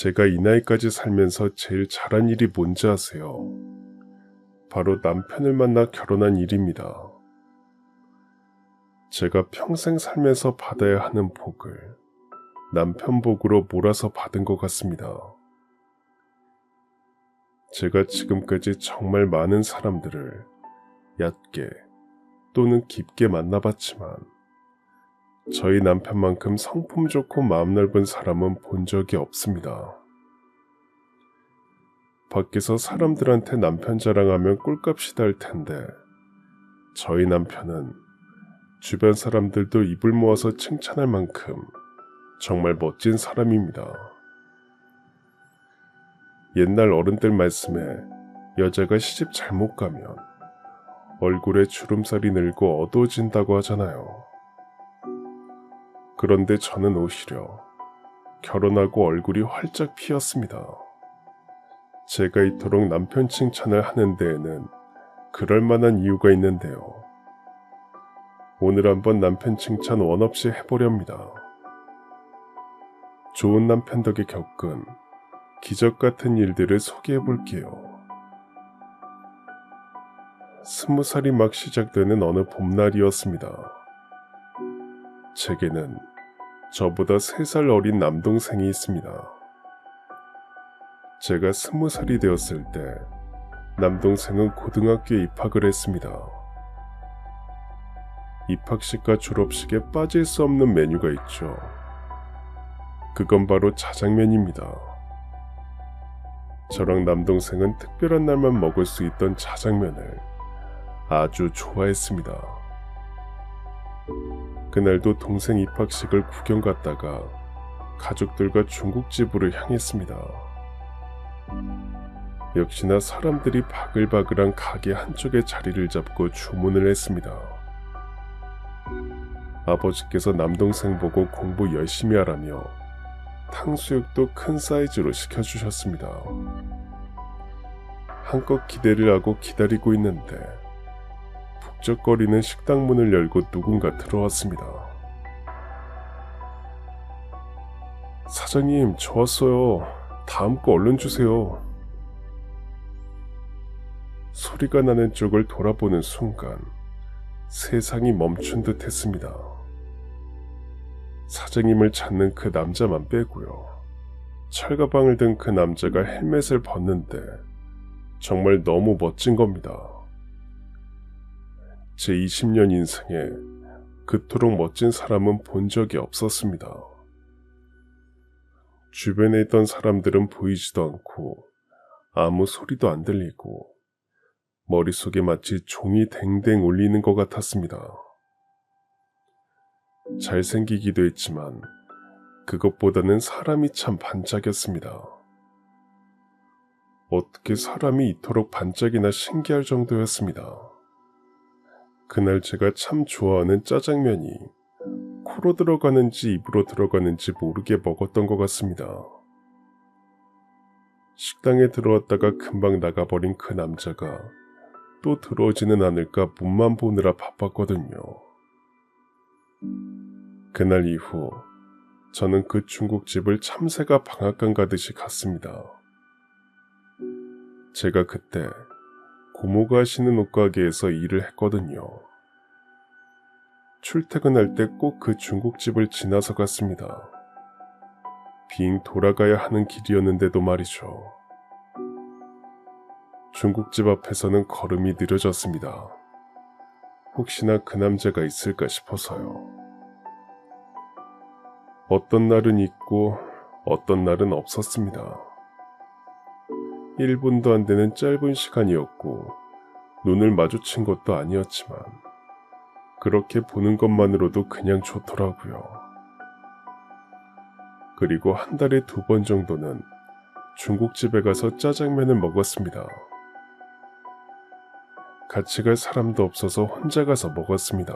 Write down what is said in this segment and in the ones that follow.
제가 이 나이까지 살면서 제일 잘한 일이 뭔지 아세요? 바로 남편을 만나 결혼한 일입니다. 제가 평생 살면서 받아야 하는 복을 남편 복으로 몰아서 받은 것 같습니다. 제가 지금까지 정말 많은 사람들을 얕게 또는 깊게 만나봤지만 저희 남편만큼 성품 좋고 마음 넓은 사람은 본 적이 없습니다. 밖에서 사람들한테 남편 자랑하면 꿀값이 달 텐데 저희 남편은 주변 사람들도 입을 모아서 칭찬할 만큼 정말 멋진 사람입니다. 옛날 어른들 말씀에 여자가 시집 잘못 가면 얼굴에 주름살이 늘고 어두워진다고 하잖아요. 그런데 저는 오히려 결혼하고 얼굴이 활짝 피었습니다. 제가 이토록 남편 칭찬을 하는 데에는 그럴 만한 이유가 있는데요. 오늘 한번 남편 칭찬 원 없이 해보렵니다. 좋은 남편 덕에 겪은 기적 같은 일들을 소개해 볼게요. 20살이 막 시작되는 어느 봄날이었습니다. 제게는 저보다 3살 어린 남동생이 있습니다. 제가 20살이 되었을 때 남동생은 고등학교에 입학을 했습니다. 입학식과 졸업식에 빠질 수 없는 메뉴가 있죠. 그건 바로 짜장면입니다. 저랑 남동생은 특별한 날만 먹을 수 있던 짜장면을 아주 좋아했습니다. 그날도 동생 입학식을 구경 갔다가 가족들과 중국집으로 향했습니다. 역시나 사람들이 바글바글한 가게 한쪽에 자리를 잡고 주문을 했습니다. 아버지께서 남동생 보고 공부 열심히 하라며 탕수육도 큰 사이즈로 시켜주셨습니다. 한껏 기대를 하고 기다리고 있는데 북적거리는 식당 문을 열고 누군가 들어왔습니다. 사장님, 저 왔어요. 다음 거 얼른 주세요. 소리가 나는 쪽을 돌아보는 순간 세상이 멈춘 듯 했습니다. 사장님을 찾는 그 남자만 빼고요. 철가방을 든 그 남자가 헬멧을 벗는데 정말 너무 멋진 겁니다. 제 20년 인생에 그토록 멋진 사람은 본 적이 없었습니다. 주변에 있던 사람들은 보이지도 않고 아무 소리도 안 들리고 머릿속에 마치 종이 댕댕 울리는 것 같았습니다. 잘생기기도 했지만 그것보다는 사람이 참 반짝였습니다. 어떻게 사람이 이토록 반짝이나 신기할 정도였습니다. 그날 제가 참 좋아하는 짜장면이 코로 들어가는지 입으로 들어가는지 모르게 먹었던 것 같습니다. 식당에 들어왔다가 금방 나가버린 그 남자가 또 들어오지는 않을까 문만 보느라 바빴거든요. 그날 이후 저는 그 중국집을 참새가 방앗간 가듯이 갔습니다. 제가 그때 고모가 하시는 옷가게에서 일을 했거든요. 출퇴근할 때 꼭 그 중국집을 지나서 갔습니다. 빙 돌아가야 하는 길이었는데도 말이죠. 중국집 앞에서는 걸음이 느려졌습니다. 혹시나 그 남자가 있을까 싶어서요. 어떤 날은 있고 어떤 날은 없었습니다. 1분도 안 되는 짧은 시간이었고 눈을 마주친 것도 아니었지만 그렇게 보는 것만으로도 그냥 좋더라고요. 그리고 한 달에 2번 정도는 중국집에 가서 짜장면을 먹었습니다. 같이 갈 사람도 없어서 혼자 가서 먹었습니다.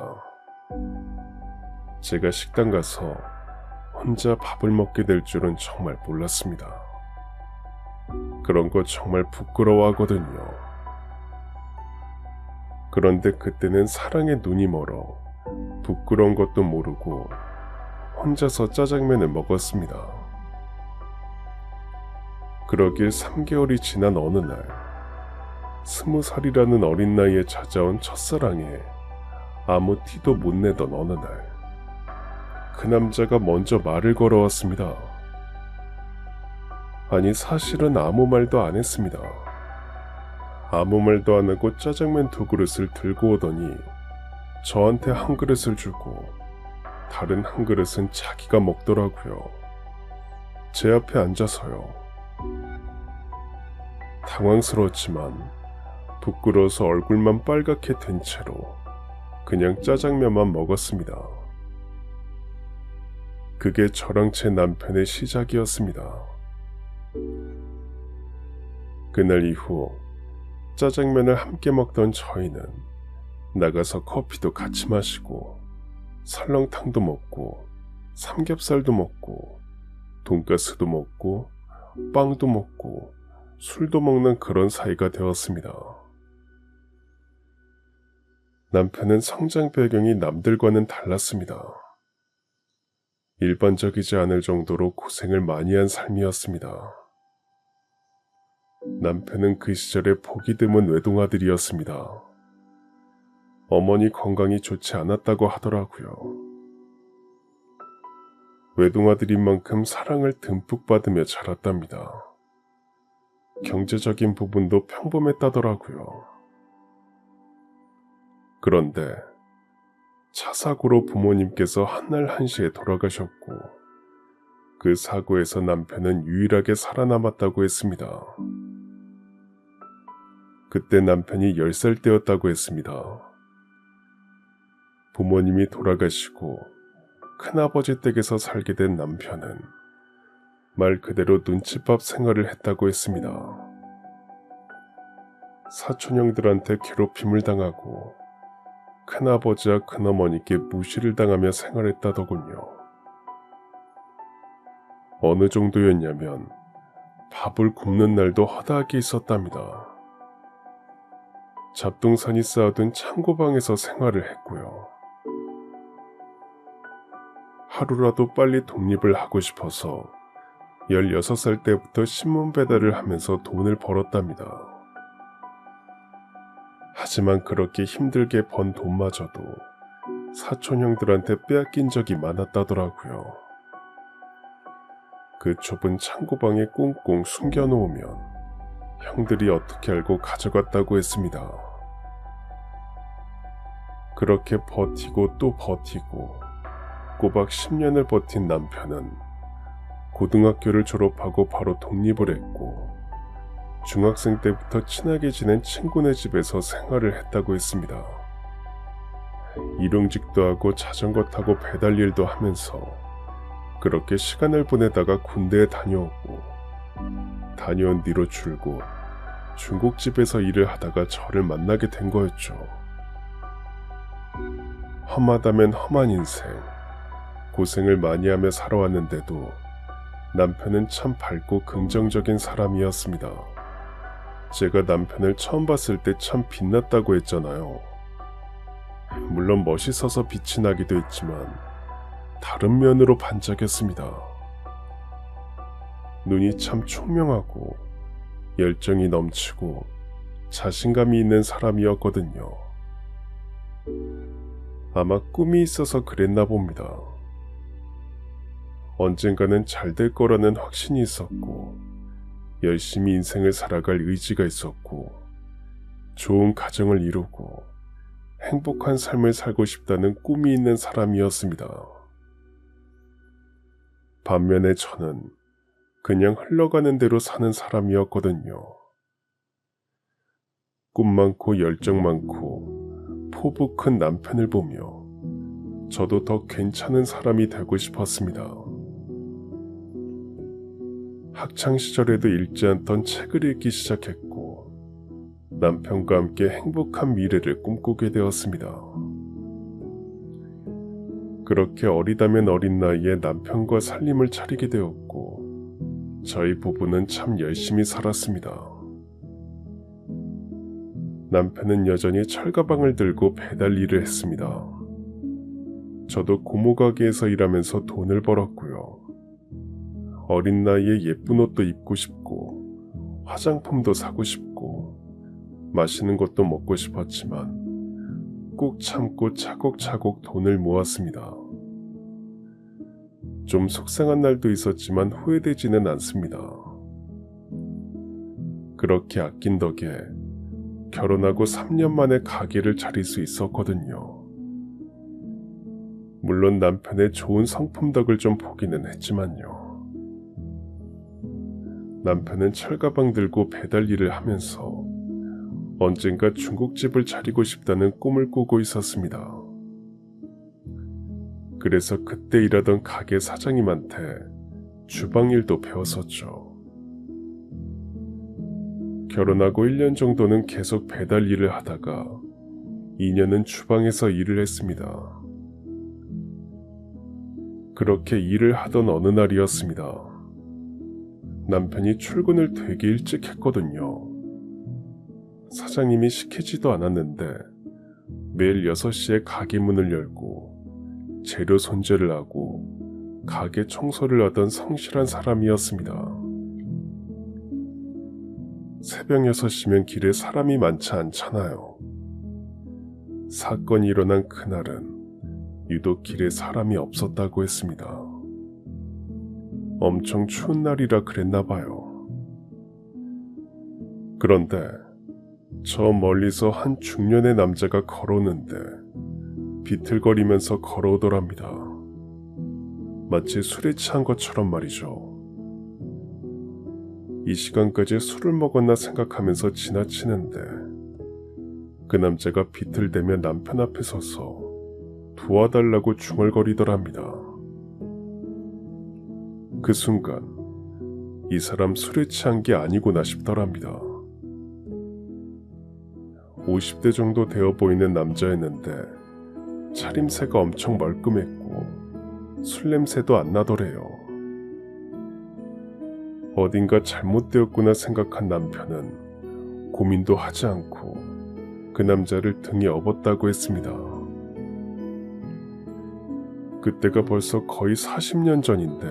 제가 식당 가서 혼자 밥을 먹게 될 줄은 정말 몰랐습니다. 그런 거 정말 부끄러워하거든요. 그런데 그때는 사랑에 눈이 멀어 부끄러운 것도 모르고 혼자서 짜장면을 먹었습니다. 그러길 3개월이 지난 어느 날, 20살이라는 어린 나이에 찾아온 첫사랑에 아무 티도 못 내던 어느 날, 그 남자가 먼저 말을 걸어왔습니다. 아니, 사실은 아무 말도 안 했습니다. 아무 말도 안 하고 짜장면 2그릇을 들고 오더니 저한테 한 그릇을 주고 다른 한 그릇은 자기가 먹더라고요. 제 앞에 앉아서요. 당황스러웠지만 부끄러워서 얼굴만 빨갛게 된 채로 그냥 짜장면만 먹었습니다. 그게 저랑 제 남편의 시작이었습니다. 그날 이후 짜장면을 함께 먹던 저희는 나가서 커피도 같이 마시고 설렁탕도 먹고 삼겹살도 먹고 돈가스도 먹고 빵도 먹고 술도 먹는 그런 사이가 되었습니다. 남편은 성장 배경이 남들과는 달랐습니다. 일반적이지 않을 정도로 고생을 많이 한 삶이었습니다. 남편은 그 시절에 보기 드문 외동아들이었습니다. 어머니 건강이 좋지 않았다고 하더라고요. 외동아들인 만큼 사랑을 듬뿍 받으며 자랐답니다. 경제적인 부분도 평범했다더라고요. 그런데 차 사고로 부모님께서 한날 한시에 돌아가셨고, 그 사고에서 남편은 유일하게 살아남았다고 했습니다. 그때 남편이 10살 때였다고 했습니다. 부모님이 돌아가시고 큰아버지 댁에서 살게 된 남편은 말 그대로 눈칫밥 생활을 했다고 했습니다. 사촌형들한테 괴롭힘을 당하고 큰아버지와 큰어머니께 무시를 당하며 생활했다더군요. 어느 정도였냐면 밥을 굽는 날도 허다하게 있었답니다. 잡동사니 쌓아둔 창고방에서 생활을 했고요. 하루라도 빨리 독립을 하고 싶어서 16살 때부터 신문 배달을 하면서 돈을 벌었답니다. 하지만 그렇게 힘들게 번 돈마저도 사촌형들한테 빼앗긴 적이 많았다더라고요. 그 좁은 창고방에 꽁꽁 숨겨놓으면 형들이 어떻게 알고 가져갔다고 했습니다. 그렇게 버티고 또 버티고 꼬박 10년을 버틴 남편은 고등학교를 졸업하고 바로 독립을 했고, 중학생 때부터 친하게 지낸 친구네 집에서 생활을 했다고 했습니다. 일용직도 하고 자전거 타고 배달 일도 하면서 그렇게 시간을 보내다가 군대에 다녀오고, 다녀온 뒤로 줄곧 중국집에서 일을 하다가 저를 만나게 된 거였죠. 험하다면 험한 인생, 고생을 많이 하며 살아왔는데도 남편은 참 밝고 긍정적인 사람이었습니다. 제가 남편을 처음 봤을 때 참 빛났다고 했잖아요. 물론 멋있어서 빛이 나기도 했지만 다른 면으로 반짝였습니다. 눈이 참 총명하고 열정이 넘치고 자신감이 있는 사람이었거든요. 아마 꿈이 있어서 그랬나 봅니다. 언젠가는 잘 될 거라는 확신이 있었고, 열심히 인생을 살아갈 의지가 있었고, 좋은 가정을 이루고 행복한 삶을 살고 싶다는 꿈이 있는 사람이었습니다. 반면에 저는 그냥 흘러가는 대로 사는 사람이었거든요. 꿈 많고 열정 많고 포부 큰 남편을 보며 저도 더 괜찮은 사람이 되고 싶었습니다. 학창시절에도 읽지 않던 책을 읽기 시작했고, 남편과 함께 행복한 미래를 꿈꾸게 되었습니다. 그렇게 어리다면 어린 나이에 남편과 살림을 차리게 되었고, 저희 부부는 참 열심히 살았습니다. 남편은 여전히 철가방을 들고 배달 일을 했습니다. 저도 고모 가게에서 일하면서 돈을 벌었고요. 어린 나이에 예쁜 옷도 입고 싶고 화장품도 사고 싶고 맛있는 것도 먹고 싶었지만 꾹 참고 차곡차곡 돈을 모았습니다. 좀 속상한 날도 있었지만 후회되지는 않습니다. 그렇게 아낀 덕에 결혼하고 3년 만에 가게를 차릴 수 있었거든요. 물론 남편의 좋은 성품 덕을 좀 보기는 했지만요. 남편은 철가방 들고 배달 일을 하면서 언젠가 중국집을 차리고 싶다는 꿈을 꾸고 있었습니다. 그래서 그때 일하던 가게 사장님한테 주방 일도 배웠었죠. 결혼하고 1년 정도는 계속 배달 일을 하다가 2년은 주방에서 일을 했습니다. 그렇게 일을 하던 어느 날이었습니다. 남편이 출근을 되게 일찍 했거든요. 사장님이 시키지도 않았는데 매일 6시에 가게 문을 열고 재료 손질을 하고 가게 청소를 하던 성실한 사람이었습니다. 새벽 6시면 길에 사람이 많지 않잖아요. 사건이 일어난 그날은 유독 길에 사람이 없었다고 했습니다. 엄청 추운 날이라 그랬나 봐요. 그런데 저 멀리서 한 중년의 남자가 걸어오는데 비틀거리면서 걸어오더랍니다. 마치 술에 취한 것처럼 말이죠. 이 시간까지 술을 먹었나 생각하면서 지나치는데 그 남자가 비틀대며 남편 앞에 서서 도와달라고 중얼거리더랍니다. 그 순간 이 사람 술에 취한 게 아니구나 싶더랍니다. 50대 정도 되어 보이는 남자였는데 차림새가 엄청 멀끔했고 술 냄새도 안 나더래요. 어딘가 잘못되었구나 생각한 남편은 고민도 하지 않고 그 남자를 등에 업었다고 했습니다. 그때가 벌써 거의 40년 전인데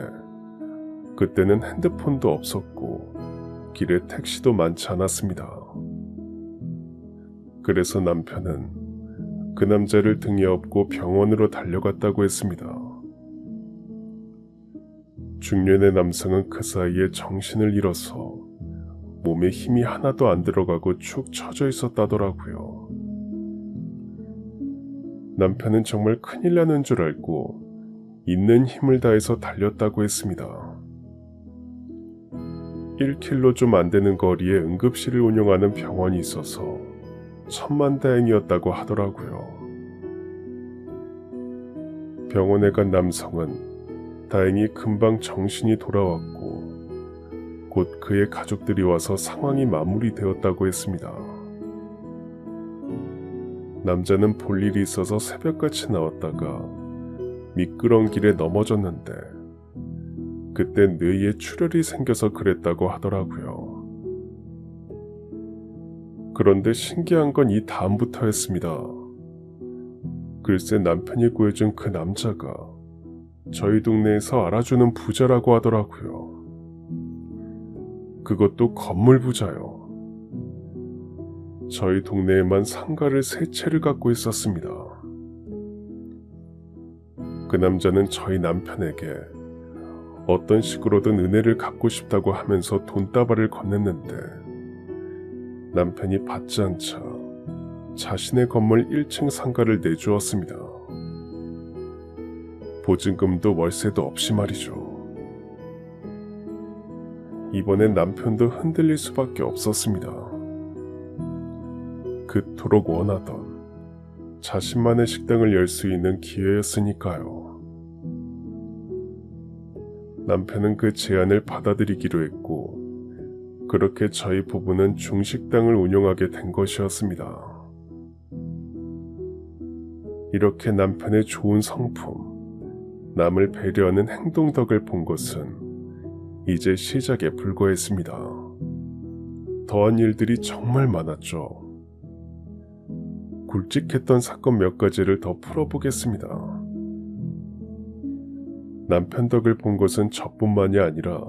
그때는 핸드폰도 없었고 길에 택시도 많지 않았습니다. 그래서 남편은 그 남자를 등에 업고 병원으로 달려갔다고 했습니다. 중년의 남성은 그 사이에 정신을 잃어서 몸에 힘이 하나도 안 들어가고 축 처져 있었다더라고요. 남편은 정말 큰일 나는 줄 알고 있는 힘을 다해서 달렸다고 했습니다. 1km 좀 안 되는 거리에 응급실을 운영하는 병원이 있어서 천만다행이었다고 하더라고요. 병원에 간 남성은 다행히 금방 정신이 돌아왔고 곧 그의 가족들이 와서 상황이 마무리되었다고 했습니다. 남자는 볼 일이 있어서 새벽같이 나왔다가 미끄러운 길에 넘어졌는데 그때 뇌에 출혈이 생겨서 그랬다고 하더라고요. 그런데 신기한 건 이 다음부터였습니다. 글쎄 남편이 구해준 그 남자가 저희 동네에서 알아주는 부자라고 하더라고요. 그것도 건물 부자요. 저희 동네에만 상가를 3채를 갖고 있었습니다. 그 남자는 저희 남편에게 어떤 식으로든 은혜를 갚고 싶다고 하면서 돈다발을 건넸는데 남편이 받지 않자 자신의 건물 1층 상가를 내주었습니다. 보증금도 월세도 없이 말이죠. 이번엔 남편도 흔들릴 수밖에 없었습니다. 그토록 원하던 자신만의 식당을 열 수 있는 기회였으니까요. 남편은 그 제안을 받아들이기로 했고 그렇게 저희 부부는 중식당을 운영하게 된 것이었습니다. 이렇게 남편의 좋은 성품, 남을 배려하는 행동 덕을 본 것은 이제 시작에 불과했습니다. 더한 일들이 정말 많았죠. 굵직했던 사건 몇 가지를 더 풀어보겠습니다. 남편 덕을 본 것은 저뿐만이 아니라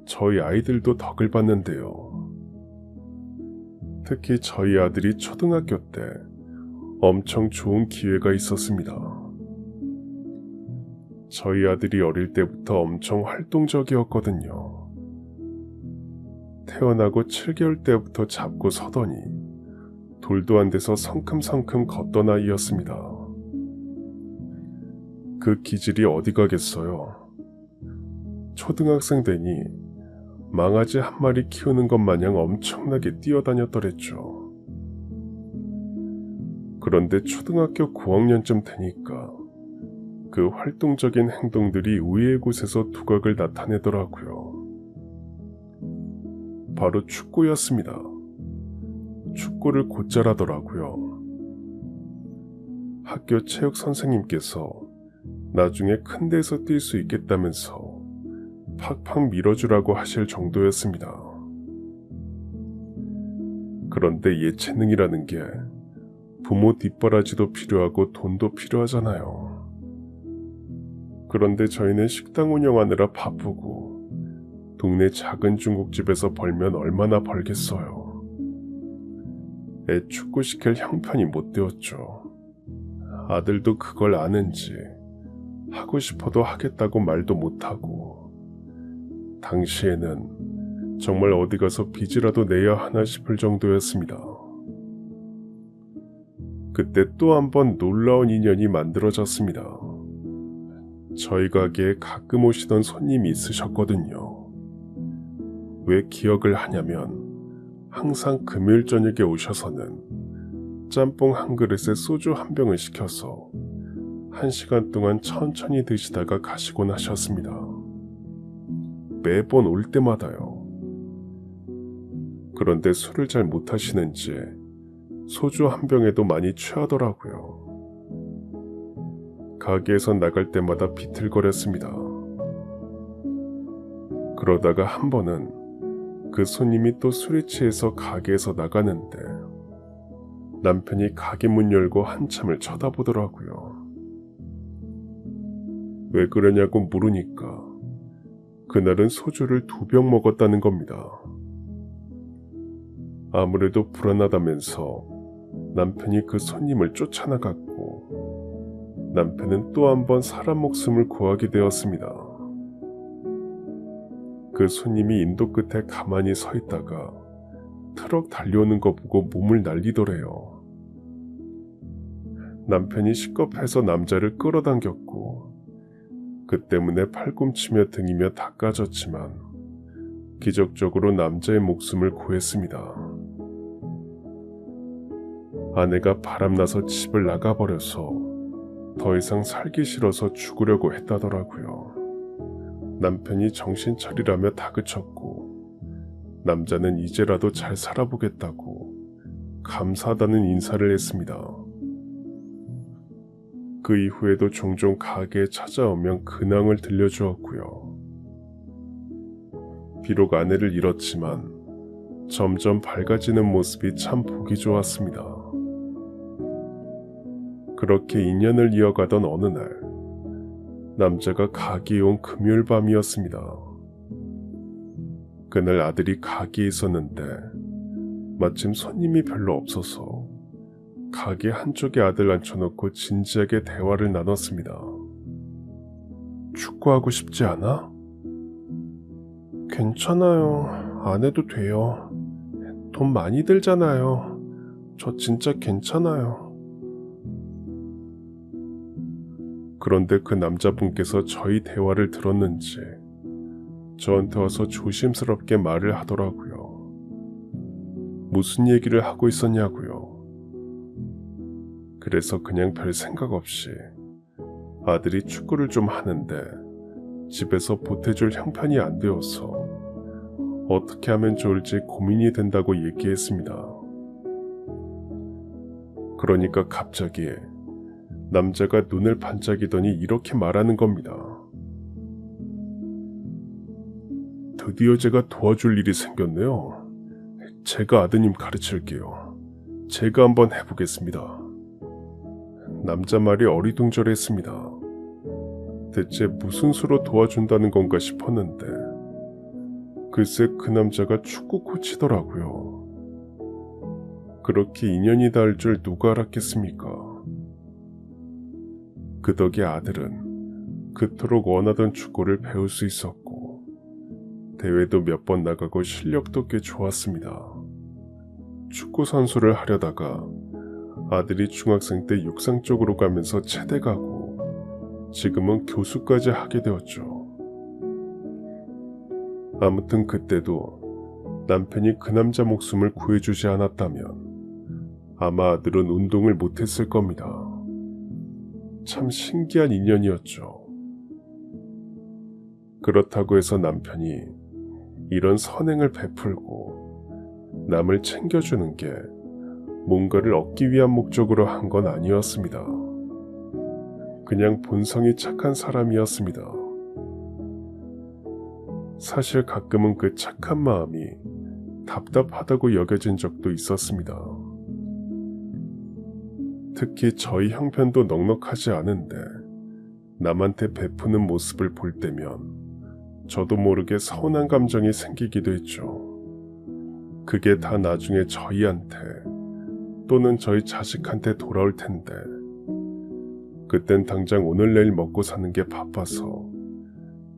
저희 아이들도 덕을 봤는데요. 특히 저희 아들이 초등학교 때 엄청 좋은 기회가 있었습니다. 저희 아들이 어릴 때부터 엄청 활동적이었거든요. 태어나고 7개월 때부터 잡고 서더니 돌도 안 돼서 성큼성큼 걷던 아이였습니다. 그 기질이 어디 가겠어요. 초등학생 되니 망아지 한 마리 키우는 것 마냥 엄청나게 뛰어다녔더랬죠. 그런데 초등학교 9학년쯤 되니까 그 활동적인 행동들이 의외의 곳에서 두각을 나타내더라고요. 바로 축구였습니다. 축구를 곧잘 하더라고요. 학교 체육 선생님께서 나중에 큰 데서 뛸 수 있겠다면서 팍팍 밀어주라고 하실 정도였습니다. 그런데 예체능이라는 게 부모 뒷바라지도 필요하고 돈도 필요하잖아요. 그런데 저희는 식당 운영하느라 바쁘고 동네 작은 중국집에서 벌면 얼마나 벌겠어요. 애 축구시킬 형편이 못 되었죠. 아들도 그걸 아는지 하고 싶어도 하겠다고 말도 못하고 당시에는 정말 어디 가서 빚이라도 내야 하나 싶을 정도였습니다. 그때 또 한 번 놀라운 인연이 만들어졌습니다. 저희 가게에 가끔 오시던 손님이 있으셨거든요. 왜 기억을 하냐면 항상 금요일 저녁에 오셔서는 짬뽕 한 그릇에 소주 한 병을 시켜서 1시간 동안 천천히 드시다가 가시곤 하셨습니다. 매번 올 때마다요. 그런데 술을 잘 못하시는지 소주 한 병에도 많이 취하더라고요. 가게에서 나갈 때마다 비틀거렸습니다. 그러다가 한 번은 그 손님이 또 술에 취해서 가게에서 나가는데 남편이 가게 문 열고 한참을 쳐다보더라고요. 왜 그러냐고 물으니까 그날은 소주를 2병 먹었다는 겁니다. 아무래도 불안하다면서 남편이 그 손님을 쫓아나갔고 남편은 또 한 번 사람 목숨을 구하게 되었습니다. 그 손님이 인도 끝에 가만히 서 있다가 트럭 달려오는 거 보고 몸을 날리더래요. 남편이 식겁해서 남자를 끌어당겼고 그 때문에 팔꿈치며 등이며 다 까졌지만 기적적으로 남자의 목숨을 구했습니다. 아내가 바람나서 집을 나가버려서 더 이상 살기 싫어서 죽으려고 했다더라고요. 남편이 정신 차리라며 다그쳤고 남자는 이제라도 잘 살아보겠다고 감사하다는 인사를 했습니다. 그 이후에도 종종 가게에 찾아오면 근황을 들려주었고요. 비록 아내를 잃었지만 점점 밝아지는 모습이 참 보기 좋았습니다. 그렇게 인연을 이어가던 어느 날 남자가 가게에 온 금요일 밤이었습니다. 그날 아들이 가게에 있었는데 마침 손님이 별로 없어서 가게 한쪽에 아들 앉혀놓고 진지하게 대화를 나눴습니다. 축구하고 싶지 않아? 괜찮아요. 안 해도 돼요. 돈 많이 들잖아요. 저 진짜 괜찮아요. 그런데 그 남자분께서 저희 대화를 들었는지 저한테 와서 조심스럽게 말을 하더라고요. 무슨 얘기를 하고 있었냐고요. 그래서 그냥 별 생각 없이 아들이 축구를 좀 하는데 집에서 보태줄 형편이 안 되어서 어떻게 하면 좋을지 고민이 된다고 얘기했습니다. 그러니까 갑자기 남자가 눈을 반짝이더니 이렇게 말하는 겁니다. 드디어 제가 도와줄 일이 생겼네요. 제가 아드님 가르칠게요. 제가 한번 해보겠습니다. 남자 말이 어리둥절했습니다. 대체 무슨 수로 도와준다는 건가 싶었는데 글쎄 그 남자가 축구 코치더라고요. 그렇게 인연이 닿을 줄 누가 알았겠습니까? 그 덕에 아들은 그토록 원하던 축구를 배울 수 있었고 대회도 몇 번 나가고 실력도 꽤 좋았습니다. 축구 선수를 하려다가 아들이 중학생 때 육상 쪽으로 가면서 체대 가고 지금은 교수까지 하게 되었죠. 아무튼 그때도 남편이 그 남자 목숨을 구해주지 않았다면 아마 아들은 운동을 못했을 겁니다. 참 신기한 인연이었죠. 그렇다고 해서 남편이 이런 선행을 베풀고 남을 챙겨주는 게 뭔가를 얻기 위한 목적으로 한 건 아니었습니다. 그냥 본성이 착한 사람이었습니다. 사실 가끔은 그 착한 마음이 답답하다고 여겨진 적도 있었습니다. 특히 저희 형편도 넉넉하지 않은데 남한테 베푸는 모습을 볼 때면 저도 모르게 서운한 감정이 생기기도 했죠. 그게 다 나중에 저희한테 또는 저희 자식한테 돌아올 텐데 그땐 당장 오늘 내일 먹고 사는 게 바빠서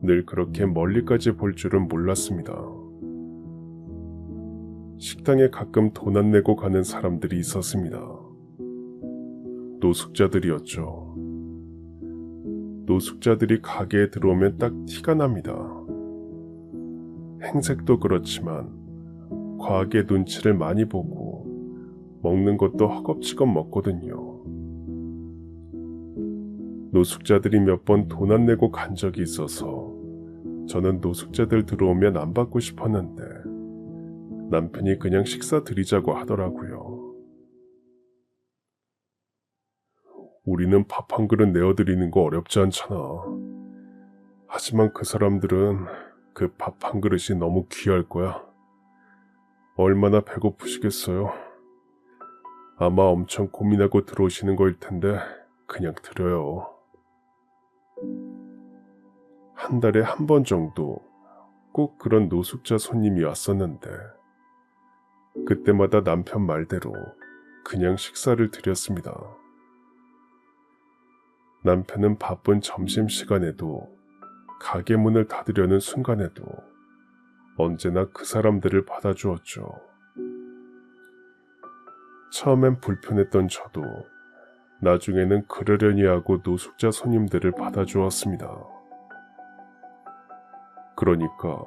늘 그렇게 멀리까지 볼 줄은 몰랐습니다. 식당에 가끔 돈 안 내고 가는 사람들이 있었습니다. 노숙자들이었죠. 노숙자들이 가게에 들어오면 딱 티가 납니다. 행색도 그렇지만 과하게 눈치를 많이 보고 먹는 것도 허겁지겁 먹거든요. 노숙자들이 몇 번 돈 안 내고 간 적이 있어서 저는 노숙자들 들어오면 안 받고 싶었는데 남편이 그냥 식사 드리자고 하더라고요. 우리는 밥 한 그릇 내어드리는 거 어렵지 않잖아. 하지만 그 사람들은 그 밥 한 그릇이 너무 귀할 거야. 얼마나 배고프시겠어요. 아마 엄청 고민하고 들어오시는 거일 텐데 그냥 드려요. 한 달에 한 번 정도 꼭 그런 노숙자 손님이 왔었는데 그때마다 남편 말대로 그냥 식사를 드렸습니다. 남편은 바쁜 점심시간에도 가게 문을 닫으려는 순간에도 언제나 그 사람들을 받아주었죠. 처음엔 불편했던 저도 나중에는 그러려니 하고 노숙자 손님들을 받아주었습니다. 그러니까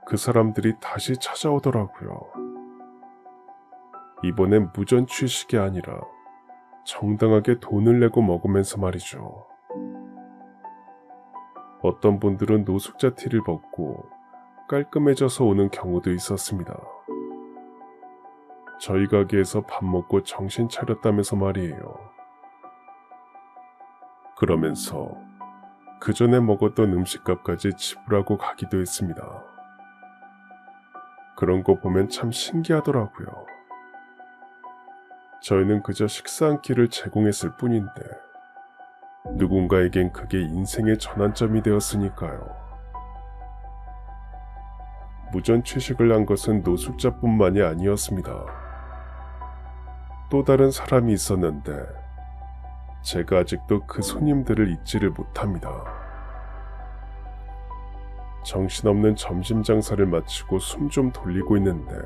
그 사람들이 다시 찾아오더라고요. 이번엔 무전 취식이 아니라 정당하게 돈을 내고 먹으면서 말이죠. 어떤 분들은 노숙자 티를 벗고 깔끔해져서 오는 경우도 있었습니다. 저희 가게에서 밥 먹고 정신 차렸다면서 말이에요. 그러면서 그 전에 먹었던 음식값까지 지불하고 가기도 했습니다. 그런 거 보면 참 신기하더라고요. 저희는 그저 식사 한 끼를 제공했을 뿐인데 누군가에겐 그게 인생의 전환점이 되었으니까요. 무전 취식을 한 것은 노숙자뿐만이 아니었습니다. 또 다른 사람이 있었는데 제가 아직도 그 손님들을 잊지를 못합니다. 정신없는 점심 장사를 마치고 숨 좀 돌리고 있는데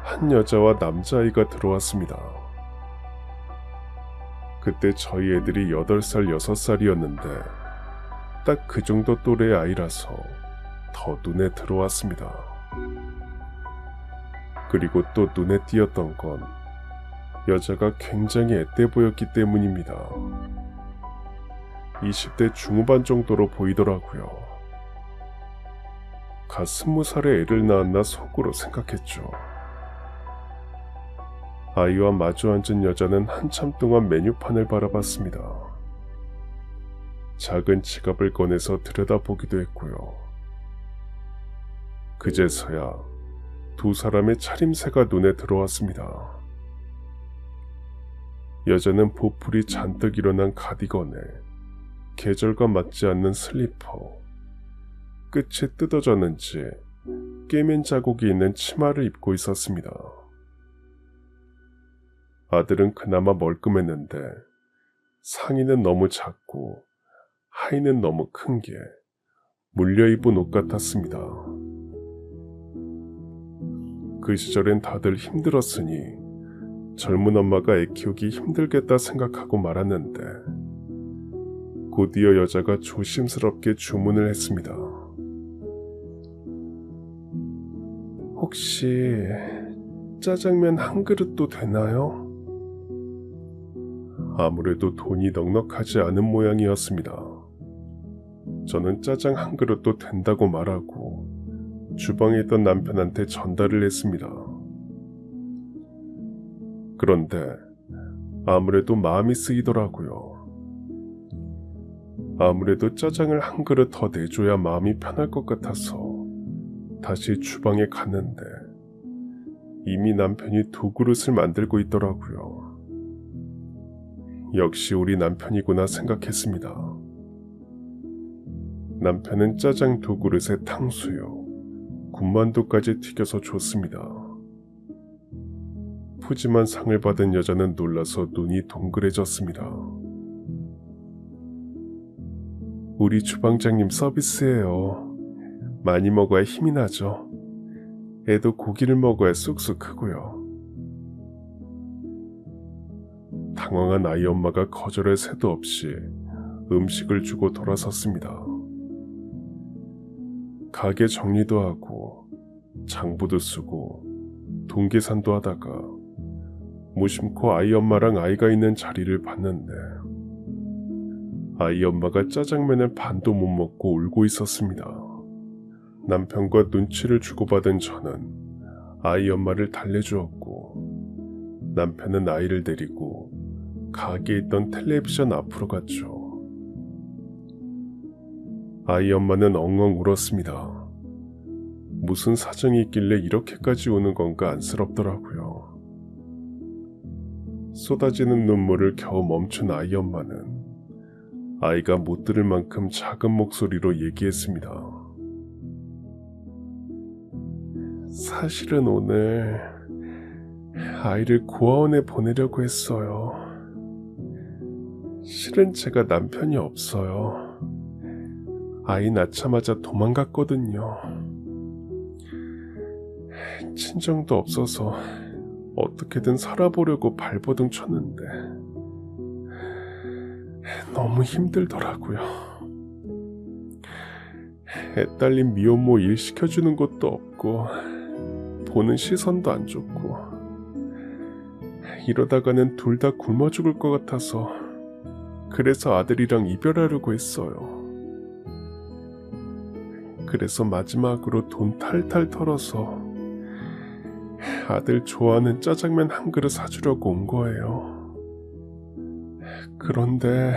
한 여자와 남자아이가 들어왔습니다. 그때 저희 애들이 8살, 6살이었는데 딱 그 정도 또래의 아이라서 더 눈에 들어왔습니다. 그리고 또 눈에 띄었던 건 여자가 굉장히 앳돼 보였기 때문입니다. 20대 중후반 정도로 보이더라고요. 갓 20살의 애를 낳았나 속으로 생각했죠. 아이와 마주 앉은 여자는 한참 동안 메뉴판을 바라봤습니다. 작은 지갑을 꺼내서 들여다보기도 했고요. 그제서야 두 사람의 차림새가 눈에 들어왔습니다. 여자는 보풀이 잔뜩 일어난 가디건에 계절과 맞지 않는 슬리퍼, 끝이 뜯어졌는지 깨맨 자국이 있는 치마를 입고 있었습니다. 아들은 그나마 멀끔했는데 상의는 너무 작고 하의는 너무 큰 게 물려 입은 옷 같았습니다. 그 시절엔 다들 힘들었으니 젊은 엄마가 애 키우기 힘들겠다 생각하고 말았는데 곧이어 여자가 조심스럽게 주문을 했습니다. 혹시 짜장면 한 그릇도 되나요? 아무래도 돈이 넉넉하지 않은 모양이었습니다. 저는 짜장 한 그릇도 된다고 말하고 주방에 있던 남편한테 전달을 했습니다. 그런데 아무래도 마음이 쓰이더라고요. 아무래도 짜장을 한 그릇 더 내줘야 마음이 편할 것 같아서 다시 주방에 갔는데 이미 남편이 2그릇을 만들고 있더라고요. 역시 우리 남편이구나 생각했습니다. 남편은 짜장 2그릇에 탕수육, 군만두까지 튀겨서 줬습니다. 푸짐한 상을 받은 여자는 놀라서 눈이 동그래졌습니다. 우리 주방장님 서비스예요. 많이 먹어야 힘이 나죠. 애도 고기를 먹어야 쑥쑥 크고요. 당황한 아이 엄마가 거절할 새도 없이 음식을 주고 돌아섰습니다. 가게 정리도 하고 장부도 쓰고 돈 계산도 하다가 무심코 아이 엄마랑 아이가 있는 자리를 봤는데 아이 엄마가 짜장면을 반도 못 먹고 울고 있었습니다. 남편과 눈치를 주고받은 저는 아이 엄마를 달래주었고 남편은 아이를 데리고 가게에 있던 텔레비전 앞으로 갔죠. 아이 엄마는 엉엉 울었습니다. 무슨 사정이 있길래 이렇게까지 우는 건가 안쓰럽더라고요. 쏟아지는 눈물을 겨우 멈춘 아이 엄마는 아이가 못 들을 만큼 작은 목소리로 얘기했습니다. 사실은 오늘 아이를 고아원에 보내려고 했어요. 실은 제가 남편이 없어요. 아이 낳자마자 도망갔거든요. 친정도 없어서 어떻게든 살아보려고 발버둥 쳤는데 너무 힘들더라고요. 애 딸린 미혼모 일 시켜주는 것도 없고 보는 시선도 안 좋고 이러다가는 둘 다 굶어 죽을 것 같아서 그래서 아들이랑 이별하려고 했어요. 그래서 마지막으로 돈 탈탈 털어서 아들 좋아하는 짜장면 한 그릇 사주려고 온 거예요. 그런데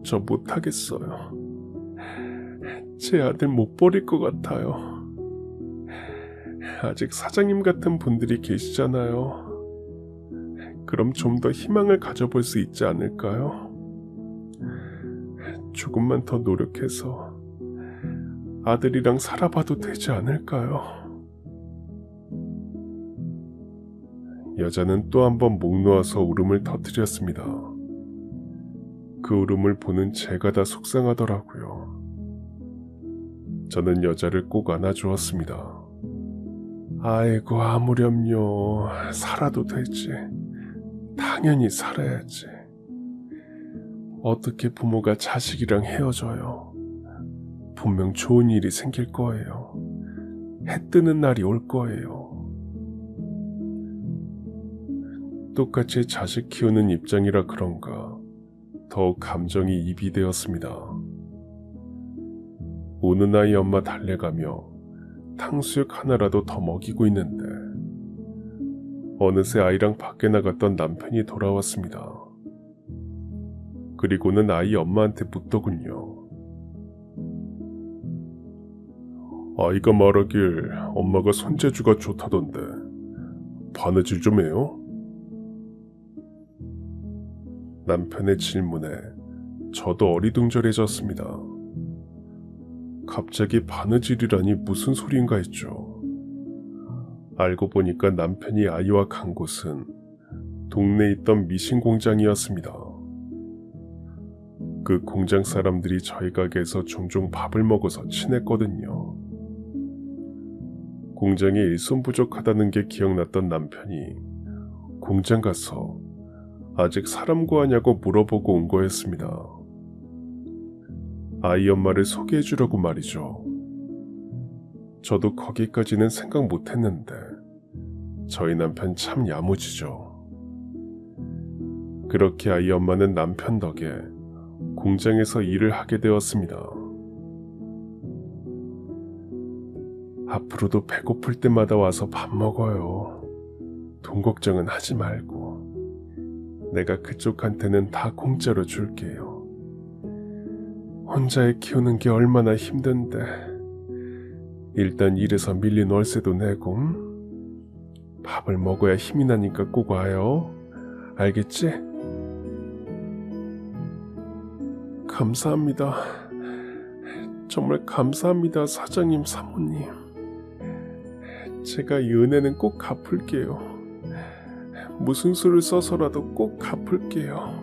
저 못하겠어요. 제 아들 못 버릴 것 같아요. 아직 사장님 같은 분들이 계시잖아요. 그럼 좀 더 희망을 가져볼 수 있지 않을까요? 조금만 더 노력해서 아들이랑 살아봐도 되지 않을까요? 여자는 또 한 번 목 놓아서 울음을 터뜨렸습니다. 그 울음을 보는 제가 다 속상하더라고요. 저는 여자를 꼭 안아주었습니다. 아이고 아무렴요. 살아도 되지. 당연히 살아야지. 어떻게 부모가 자식이랑 헤어져요. 분명 좋은 일이 생길 거예요. 해 뜨는 날이 올 거예요. 똑같이 자식 키우는 입장이라 그런가 더욱 감정이 입이 되었습니다. 우는 아이 엄마 달래가며 탕수육 하나라도 더 먹이고 있는데 어느새 아이랑 밖에 나갔던 남편이 돌아왔습니다. 그리고는 아이 엄마한테 묻더군요. 아이가 말하길 엄마가 손재주가 좋다던데 바느질 좀 해요? 남편의 질문에 저도 어리둥절해졌습니다. 갑자기 바느질이라니 무슨 소리인가 했죠. 알고 보니까 남편이 아이와 간 곳은 동네에 있던 미신 공장이었습니다. 그 공장 사람들이 저희 가게에서 종종 밥을 먹어서 친했거든요. 공장에 일손 부족하다는 게 기억났던 남편이 공장 가서 아직 사람 구하냐고 물어보고 온 거였습니다. 아이 엄마를 소개해 주려고 말이죠. 저도 거기까지는 생각 못 했는데 저희 남편 참 야무지죠. 그렇게 아이 엄마는 남편 덕에 공장에서 일을 하게 되었습니다. 앞으로도 배고플 때마다 와서 밥 먹어요. 돈 걱정은 하지 말고 내가 그쪽한테는 다 공짜로 줄게요. 혼자 애 키우는 게 얼마나 힘든데 일단 일해서 밀린 월세도 내고 밥을 먹어야 힘이 나니까 꼭 와요. 알겠지? 감사합니다. 정말 감사합니다, 사장님, 사모님. 제가 이 은혜는 꼭 갚을게요. 무슨 수를 써서라도 꼭 갚을게요.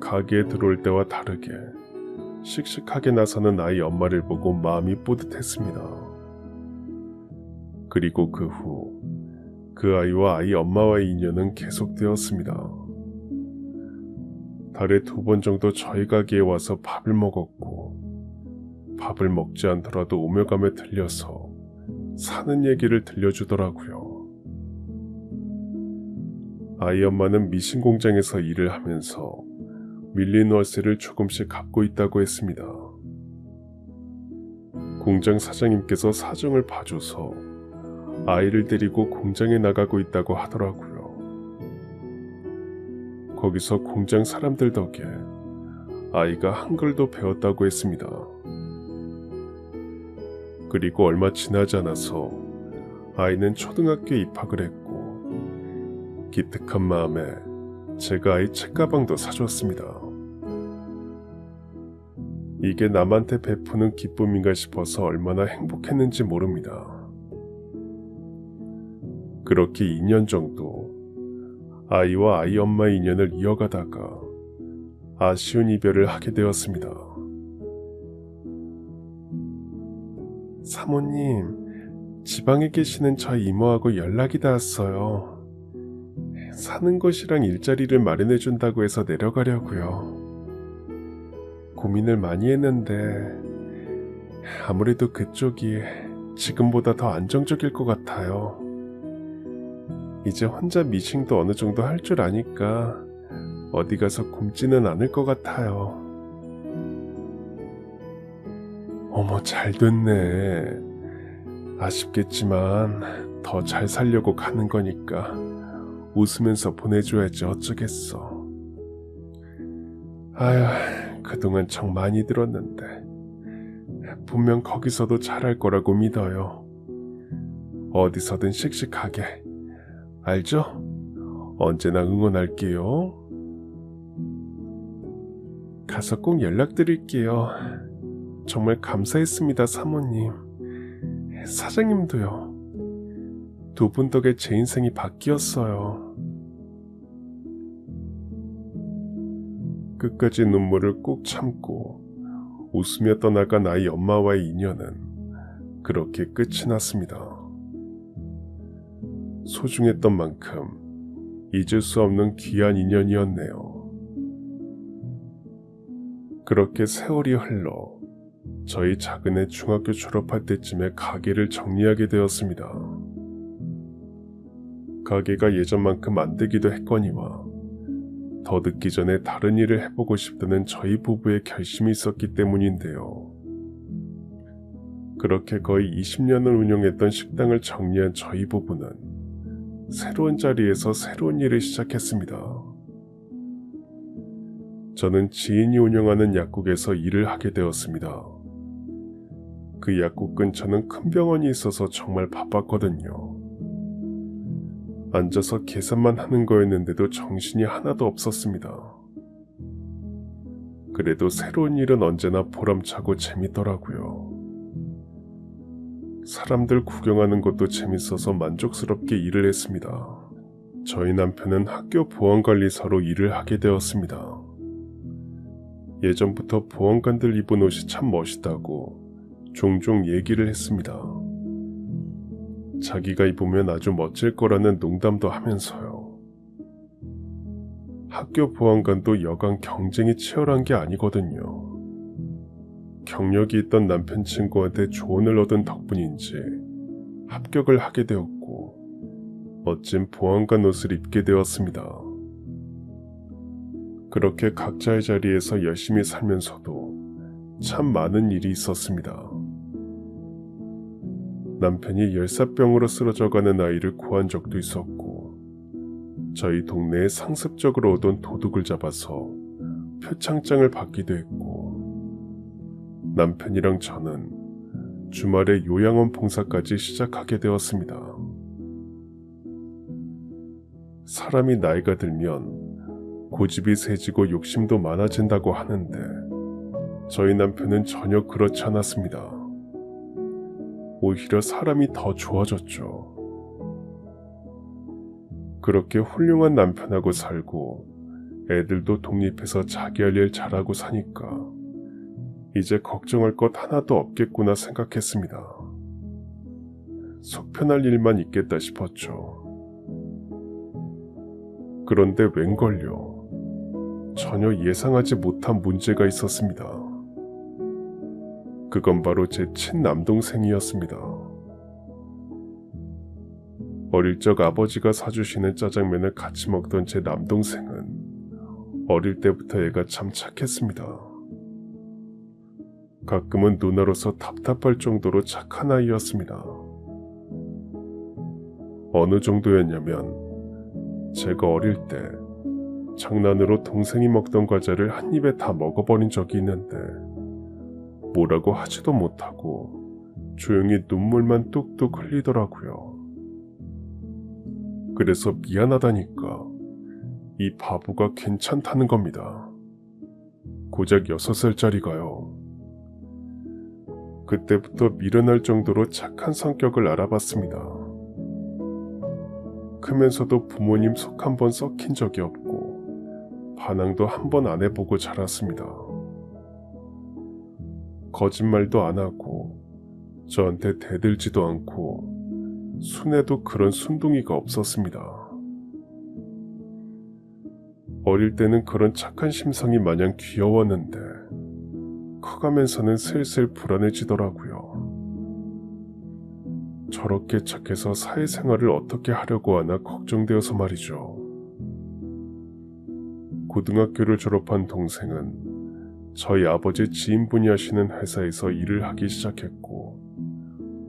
가게에 들어올 때와 다르게 씩씩하게 나서는 아이 엄마를 보고 마음이 뿌듯했습니다. 그리고 그 후 그 아이와 아이 엄마와의 인연은 계속되었습니다. 달에 2번 정도 저희 가게에 와서 밥을 먹었고 밥을 먹지 않더라도 오며 가며 들려서 사는 얘기를 들려주더라고요. 아이 엄마는 미신 공장에서 일을 하면서 밀린 월세를 조금씩 갚고 있다고 했습니다. 공장 사장님께서 사정을 봐줘서 아이를 데리고 공장에 나가고 있다고 하더라고요. 거기서 공장 사람들 덕에 아이가 한글도 배웠다고 했습니다. 그리고 얼마 지나지 않아서 아이는 초등학교에 입학을 했고 기특한 마음에 제가 아이 책가방도 사줬습니다. 이게 남한테 베푸는 기쁨인가 싶어서 얼마나 행복했는지 모릅니다. 그렇게 2년 정도 아이와 아이 엄마의 인연을 이어가다가 아쉬운 이별을 하게 되었습니다. 사모님, 지방에 계시는 저희 이모하고 연락이 닿았어요. 사는 곳이랑 일자리를 마련해 준다고 해서 내려가려고요. 고민을 많이 했는데 아무래도 그쪽이 지금보다 더 안정적일 것 같아요. 이제 혼자 미싱도 어느 정도 할 줄 아니까 어디 가서 굶지는 않을 것 같아요. 어머, 잘 됐네. 아쉽겠지만 더 잘 살려고 가는 거니까 웃으면서 보내줘야지 어쩌겠어. 아휴, 그동안 정 많이 들었는데 분명 거기서도 잘할 거라고 믿어요. 어디서든 씩씩하게. 알죠? 언제나 응원할게요. 가서 꼭 연락드릴게요. 정말 감사했습니다, 사모님. 사장님도요. 2분 덕에 제 인생이 바뀌었어요. 끝까지 눈물을 꾹 참고 웃으며 떠나간 아이 엄마와의 인연은 그렇게 끝이 났습니다. 소중했던 만큼 잊을 수 없는 귀한 인연이었네요. 그렇게 세월이 흘러 저희 작은 애 중학교 졸업할 때쯤에 가게를 정리하게 되었습니다. 가게가 예전만큼 안 되기도 했거니와 더 늦기 전에 다른 일을 해보고 싶다는 저희 부부의 결심이 있었기 때문인데요. 그렇게 거의 20년을 운영했던 식당을 정리한 저희 부부는 새로운 자리에서 새로운 일을 시작했습니다. 저는 지인이 운영하는 약국에서 일을 하게 되었습니다. 그 약국 근처는 큰 병원이 있어서 정말 바빴거든요. 앉아서 계산만 하는 거였는데도 정신이 하나도 없었습니다. 그래도 새로운 일은 언제나 보람차고 재밌더라고요. 사람들 구경하는 것도 재밌어서 만족스럽게 일을 했습니다. 저희 남편은 학교 보안관리사로 일을 하게 되었습니다. 예전부터 보안관들 입은 옷이 참 멋있다고 종종 얘기를 했습니다. 자기가 입으면 아주 멋질 거라는 농담도 하면서요. 학교 보안관도 여간 경쟁이 치열한 게 아니거든요. 경력이 있던 남편 친구한테 조언을 얻은 덕분인지 합격을 하게 되었고 멋진 보안관 옷을 입게 되었습니다. 그렇게 각자의 자리에서 열심히 살면서도 참 많은 일이 있었습니다. 남편이 열사병으로 쓰러져가는 아이를 구한 적도 있었고, 저희 동네에 상습적으로 오던 도둑을 잡아서 표창장을 받기도 했고, 남편이랑 저는 주말에 요양원 봉사까지 시작하게 되었습니다. 사람이 나이가 들면 고집이 세지고 욕심도 많아진다고 하는데 저희 남편은 전혀 그렇지 않았습니다. 오히려 사람이 더 좋아졌죠. 그렇게 훌륭한 남편하고 살고 애들도 독립해서 자기 할 일 잘하고 사니까 이제 걱정할 것 하나도 없겠구나 생각했습니다. 속 편할 일만 있겠다 싶었죠. 그런데 웬걸요. 전혀 예상하지 못한 문제가 있었습니다. 그건 바로 제 친남동생이었습니다. 어릴 적 아버지가 사주시는 짜장면을 같이 먹던 제 남동생은 어릴 때부터 애가 참 착했습니다. 가끔은 누나로서 답답할 정도로 착한 아이였습니다. 어느 정도였냐면 제가 어릴 때 장난으로 동생이 먹던 과자를 한 입에 다 먹어버린 적이 있는데 뭐라고 하지도 못하고 조용히 눈물만 뚝뚝 흘리더라고요. 그래서 미안하다니까 이 바보가 괜찮다는 겁니다. 고작 6살짜리가요. 그때부터 미련할 정도로 착한 성격을 알아봤습니다. 크면서도 부모님 속 한 번 썩힌 적이 없고 반항도 한 번 안 해보고 자랐습니다. 거짓말도 안 하고 저한테 대들지도 않고 순애도 그런 순둥이가 없었습니다. 어릴 때는 그런 착한 심성이 마냥 귀여웠는데 커가면서는 슬슬 불안해지더라고요. 저렇게 착해서 사회생활을 어떻게 하려고 하나 걱정되어서 말이죠. 고등학교를 졸업한 동생은 저희 아버지 지인분이 하시는 회사에서 일을 하기 시작했고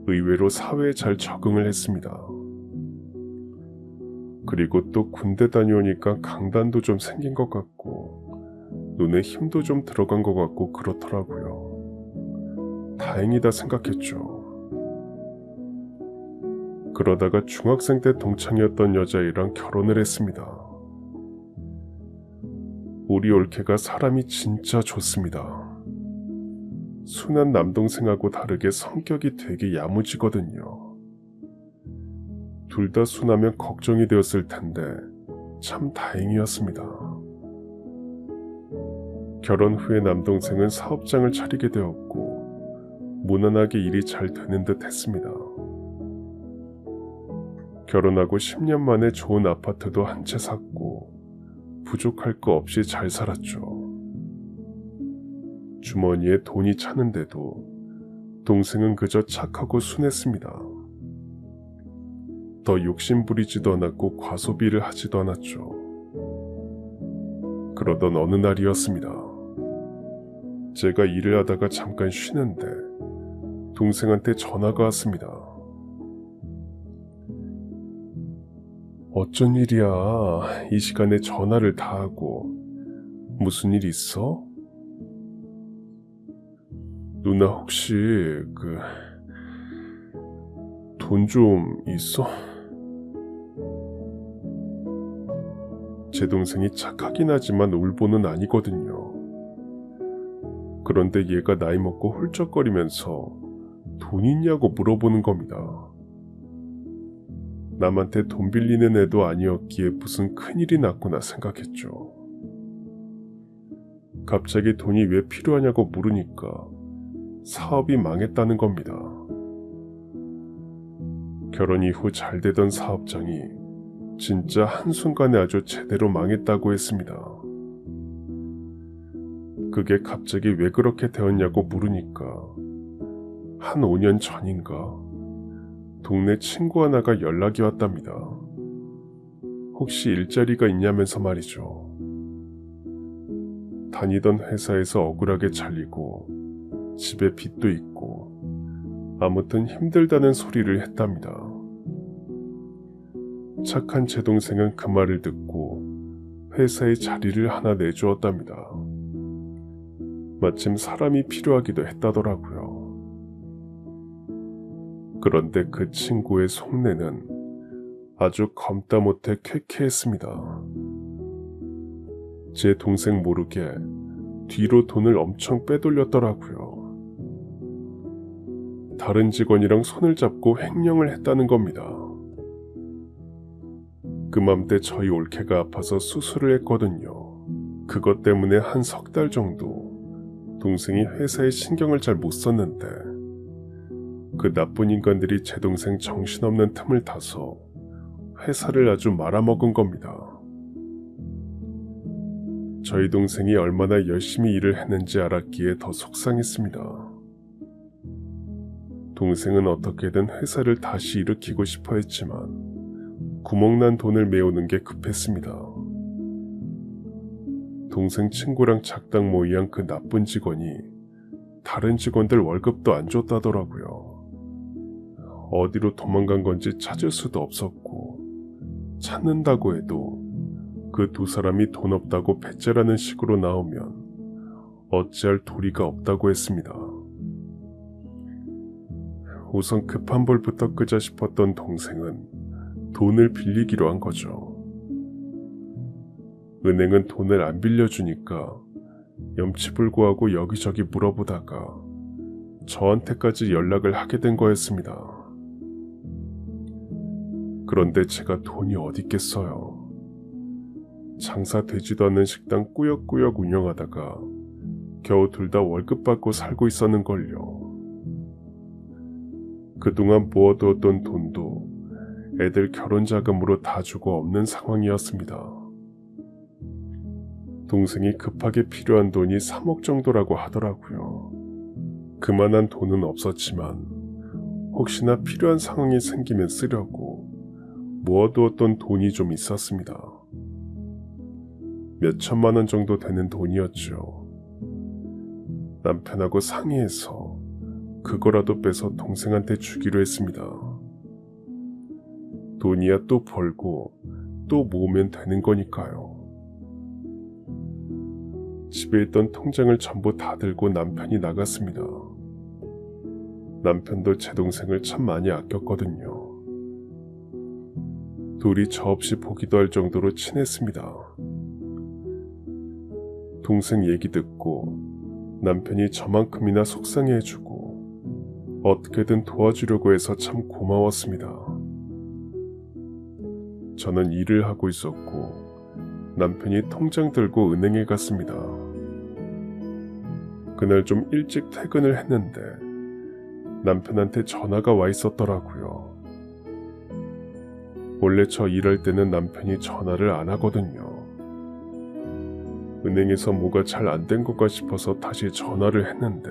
의외로 사회에 잘 적응을 했습니다. 그리고 또 군대 다녀오니까 강단도 좀 생긴 것 같고 눈에 힘도 좀 들어간 것 같고 그렇더라고요. 다행이다 생각했죠. 그러다가 중학생 때 동창이었던 여자애랑 결혼을 했습니다. 우리 올케가 사람이 진짜 좋습니다. 순한 남동생하고 다르게 성격이 되게 야무지거든요. 둘 다 순하면 걱정이 되었을 텐데 참 다행이었습니다. 결혼 후에 남동생은 사업장을 차리게 되었고 무난하게 일이 잘 되는 듯 했습니다. 결혼하고 10년 만에 좋은 아파트도 한 채 샀고 부족할 거 없이 잘 살았죠. 주머니에 돈이 차는데도 동생은 그저 착하고 순했습니다. 더 욕심 부리지도 않았고 과소비를 하지도 않았죠. 그러던 어느 날이었습니다. 제가 일을 하다가 잠깐 쉬는데 동생한테 전화가 왔습니다. 어쩐 일이야. 이 시간에 전화를 다 하고. 무슨 일 있어? 누나 혹시 돈 좀 있어? 제 동생이 착하긴 하지만 울보는 아니거든요. 그런데 얘가 나이 먹고 훌쩍거리면서 돈 있냐고 물어보는 겁니다. 남한테 돈 빌리는 애도 아니었기에 무슨 큰일이 났구나 생각했죠. 갑자기 돈이 왜 필요하냐고 물으니까 사업이 망했다는 겁니다. 결혼 이후 잘 되던 사업장이 진짜 한순간에 아주 제대로 망했다고 했습니다. 그게 갑자기 왜 그렇게 되었냐고 물으니까 한 5년 전인가 동네 친구 하나가 연락이 왔답니다. 혹시 일자리가 있냐면서 말이죠. 다니던 회사에서 억울하게 잘리고 집에 빚도 있고 아무튼 힘들다는 소리를 했답니다. 착한 제 동생은 그 말을 듣고 회사에 자리를 하나 내주었답니다. 마침 사람이 필요하기도 했다더라고요. 그런데 그 친구의 속내는 아주 검다 못해 쾌쾌했습니다. 제 동생 모르게 뒤로 돈을 엄청 빼돌렸더라고요. 다른 직원이랑 손을 잡고 횡령을 했다는 겁니다. 그맘때 저희 올케가 아파서 수술을 했거든요. 그것 때문에 한 석 달 정도 동생이 회사에 신경을 잘 못 썼는데 그 나쁜 인간들이 제 동생 정신없는 틈을 타서 회사를 아주 말아먹은 겁니다. 저희 동생이 얼마나 열심히 일을 했는지 알았기에 더 속상했습니다. 동생은 어떻게든 회사를 다시 일으키고 싶어 했지만 구멍난 돈을 메우는 게 급했습니다. 동생 친구랑 작당 모의한 그 나쁜 직원이 다른 직원들 월급도 안 줬다더라고요. 어디로 도망간 건지 찾을 수도 없었고 찾는다고 해도 그 두 사람이 돈 없다고 배째라는 식으로 나오면 어찌할 도리가 없다고 했습니다. 우선 급한 불부터 끄자 싶었던 동생은 돈을 빌리기로 한 거죠. 은행은 돈을 안 빌려주니까 염치불고하고 여기저기 물어보다가 저한테까지 연락을 하게 된 거였습니다. 그런데 제가 돈이 어디 있겠어요. 장사 되지도 않는 식당 꾸역꾸역 운영하다가 겨우 둘 다 월급 받고 살고 있었는걸요. 그동안 모아두었던 돈도 애들 결혼 자금으로 다 주고 없는 상황이었습니다. 동생이 급하게 필요한 돈이 3억 정도라고 하더라고요. 그만한 돈은 없었지만 혹시나 필요한 상황이 생기면 쓰려고 모아두었던 돈이 좀 있었습니다. 몇 천만 원 정도 되는 돈이었죠. 남편하고 상의해서 그거라도 빼서 동생한테 주기로 했습니다. 돈이야 또 벌고 또 모으면 되는 거니까요. 집에 있던 통장을 전부 다 들고 남편이 나갔습니다. 남편도 제 동생을 참 많이 아꼈거든요. 둘이 저 없이 보기도 할 정도로 친했습니다. 동생 얘기 듣고 남편이 저만큼이나 속상해해주고 어떻게든 도와주려고 해서 참 고마웠습니다. 저는 일을 하고 있었고 남편이 통장 들고 은행에 갔습니다. 그날 좀 일찍 퇴근을 했는데 남편한테 전화가 와 있었더라고요. 원래 저 일할 때는 남편이 전화를 안 하거든요. 은행에서 뭐가 잘 안 된 것가 싶어서 다시 전화를 했는데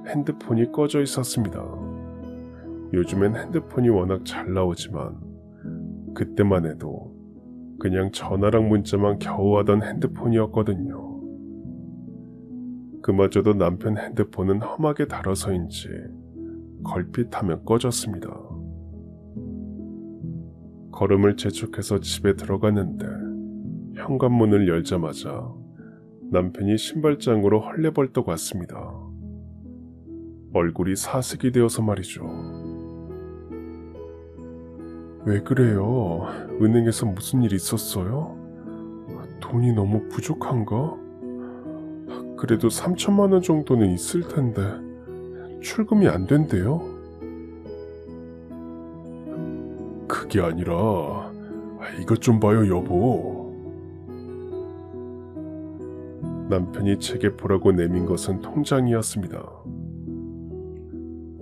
핸드폰이 꺼져 있었습니다. 요즘엔 핸드폰이 워낙 잘 나오지만 그때만 해도 그냥 전화랑 문자만 겨우 하던 핸드폰이었거든요. 그마저도 남편 핸드폰은 험하게 달아서인지 걸핏하면 꺼졌습니다. 걸음을 재촉해서 집에 들어갔는데 현관문을 열자마자 남편이 신발장으로 헐레벌떡 왔습니다. 얼굴이 사색이 되어서 말이죠. 왜 그래요? 은행에서 무슨 일 있었어요? 돈이 너무 부족한가? 그래도 3천만 원 정도는 있을 텐데 출금이 안 된대요? 그게 아니라 이것 좀 봐요, 여보. 남편이 제게 보라고 내민 것은 통장이었습니다.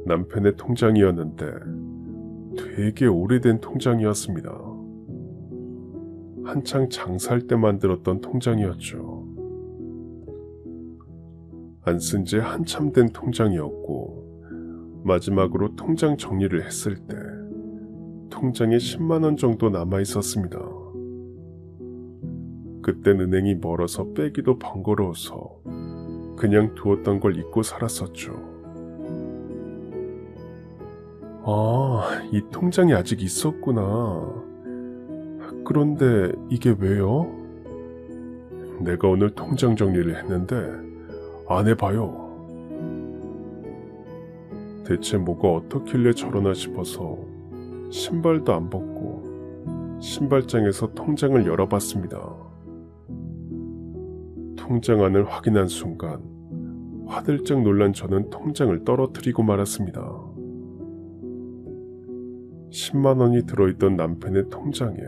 남편의 통장이었는데 되게 오래된 통장이었습니다. 한창 장사할 때 만들었던 통장이었죠. 안 쓴 지 한참 된 통장이었고 마지막으로 통장 정리를 했을 때 통장에 10만 원 정도 남아 있었습니다. 그땐 은행이 멀어서 빼기도 번거로워서 그냥 두었던 걸 잊고 살았었죠. 아, 이 통장이 아직 있었구나. 그런데 이게 왜요? 내가 오늘 통장 정리를 했는데 안 해봐요. 대체 뭐가 어떻길래 저러나 싶어서 신발도 안 벗고 신발장에서 통장을 열어봤습니다. 통장 안을 확인한 순간 화들짝 놀란 저는 통장을 떨어뜨리고 말았습니다. 10만 원이 들어있던 남편의 통장에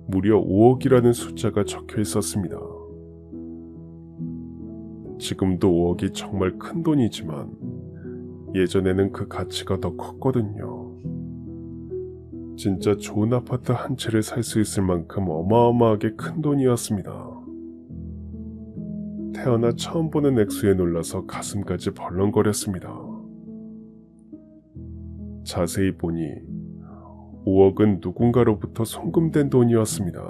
무려 5억이라는 숫자가 적혀 있었습니다. 지금도 5억이 정말 큰 돈이지만 예전에는 그 가치가 더 컸거든요. 진짜 좋은 아파트 한 채를 살 수 있을 만큼 어마어마하게 큰 돈이었습니다. 태어나 처음 보는 액수에 놀라서 가슴까지 벌렁거렸습니다. 자세히 보니 5억은 누군가로부터 송금된 돈이었습니다.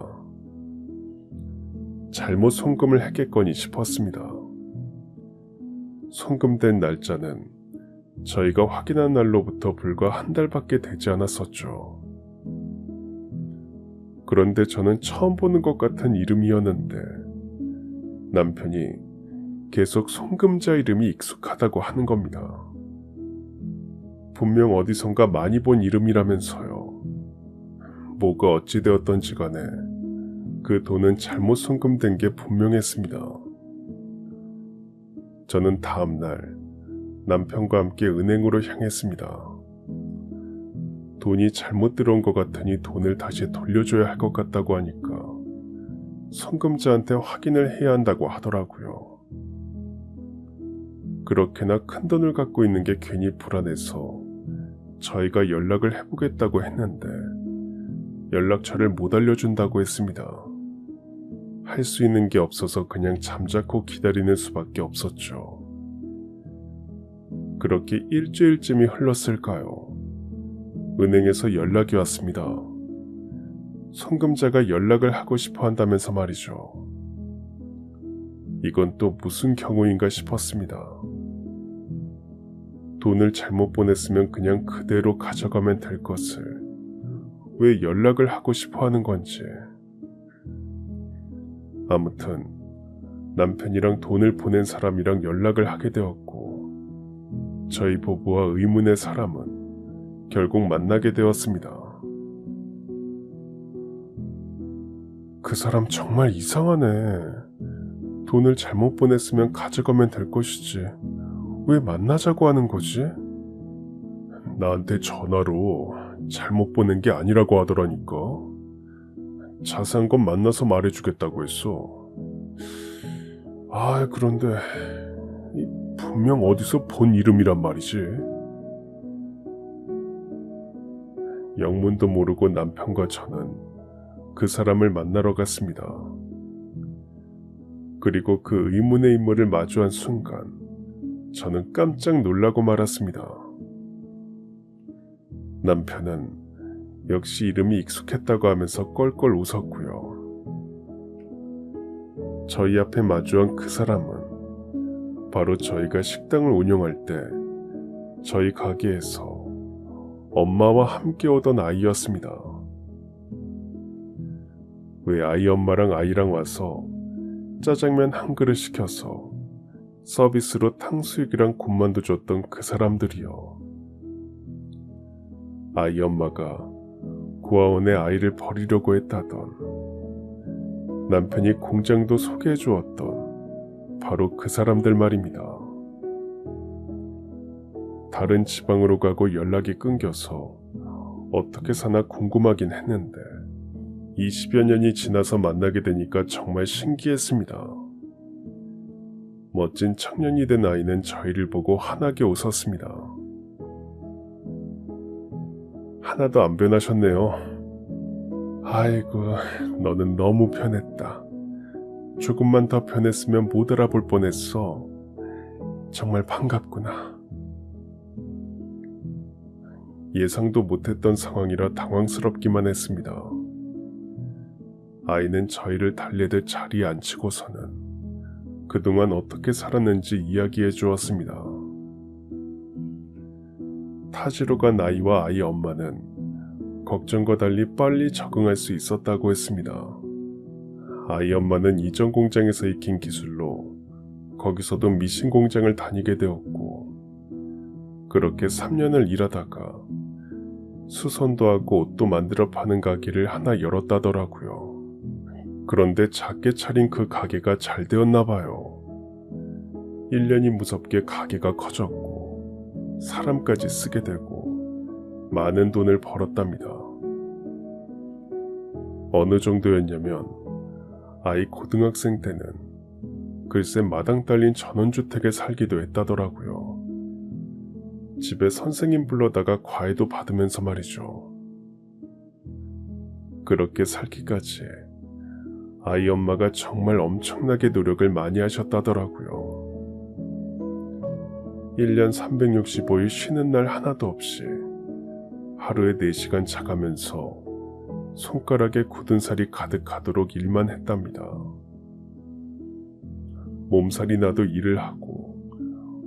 잘못 송금을 했겠거니 싶었습니다. 송금된 날짜는 저희가 확인한 날로부터 불과 한 달밖에 되지 않았었죠. 그런데 저는 처음 보는 것 같은 이름이었는데 남편이 계속 송금자 이름이 익숙하다고 하는 겁니다. 분명 어디선가 많이 본 이름이라면서요. 뭐가 어찌되었던지 간에 그 돈은 잘못 송금된 게 분명했습니다. 저는 다음날 남편과 함께 은행으로 향했습니다. 돈이 잘못 들어온 것 같으니 돈을 다시 돌려줘야 할 것 같다고 하니까 송금자한테 확인을 해야 한다고 하더라고요. 그렇게나 큰 돈을 갖고 있는 게 괜히 불안해서 저희가 연락을 해보겠다고 했는데 연락처를 못 알려준다고 했습니다. 할 수 있는 게 없어서 그냥 잠자코 기다리는 수밖에 없었죠. 그렇게 일주일쯤이 흘렀을까요? 은행에서 연락이 왔습니다. 송금자가 연락을 하고 싶어 한다면서 말이죠. 이건 또 무슨 경우인가 싶었습니다. 돈을 잘못 보냈으면 그냥 그대로 가져가면 될 것을 왜 연락을 하고 싶어 하는 건지. 아무튼 남편이랑 돈을 보낸 사람이랑 연락을 하게 되었고 저희 부부와 의문의 사람은 결국 만나게 되었습니다. 그 사람 정말 이상하네. 돈을 잘못 보냈으면 가져가면 될 것이지 왜 만나자고 하는 거지? 나한테 전화로 잘못 보낸 게 아니라고 하더라니까. 자세한 건 만나서 말해주겠다고 했어. 그런데 분명 어디서 본 이름이란 말이지. 영문도 모르고 남편과 저는 그 사람을 만나러 갔습니다. 그리고 그 의문의 인물을 마주한 순간 저는 깜짝 놀라고 말았습니다. 남편은 역시 이름이 익숙했다고 하면서 껄껄 웃었고요. 저희 앞에 마주한 그 사람은 바로 저희가 식당을 운영할 때 저희 가게에서 엄마와 함께 오던 아이였습니다. 왜 아이 엄마랑 아이랑 와서 짜장면 한 그릇 시켜서 서비스로 탕수육이랑 군만두 줬던 그 사람들이요. 아이 엄마가 고아원에 아이를 버리려고 했다던 남편이 공장도 소개해 주었던 바로 그 사람들 말입니다. 다른 지방으로 가고 연락이 끊겨서 어떻게 사나 궁금하긴 했는데 20여 년이 지나서 만나게 되니까 정말 신기했습니다. 멋진 청년이 된 아이는 저희를 보고 환하게 웃었습니다. 하나도 안 변하셨네요. 아이고, 너는 너무 변했다. 조금만 더 변했으면 못 알아볼 뻔했어. 정말 반갑구나. 예상도 못했던 상황이라 당황스럽기만 했습니다. 아이는 저희를 달래듯 자리에 앉히고서는 그동안 어떻게 살았는지 이야기해 주었습니다. 타지로 간 아이와 아이 엄마는 걱정과 달리 빨리 적응할 수 있었다고 했습니다. 아이 엄마는 이전 공장에서 익힌 기술로 거기서도 미신 공장을 다니게 되었고, 그렇게 3년을 일하다가 수선도 하고 옷도 만들어 파는 가게를 하나 열었다더라고요. 그런데 작게 차린 그 가게가 잘 되었나 봐요. 1년이 무섭게 가게가 커졌고 사람까지 쓰게 되고 많은 돈을 벌었답니다. 어느 정도였냐면 아이 고등학생 때는 글쎄 마당 딸린 전원주택에 살기도 했다더라고요. 집에 선생님 불러다가 과외도 받으면서 말이죠. 그렇게 살기까지 아이 엄마가 정말 엄청나게 노력을 많이 하셨다더라고요. 1년 365일 쉬는 날 하나도 없이 하루에 4시간 자가면서 손가락에 굳은 살이 가득하도록 일만 했답니다. 몸살이 나도 일을 하고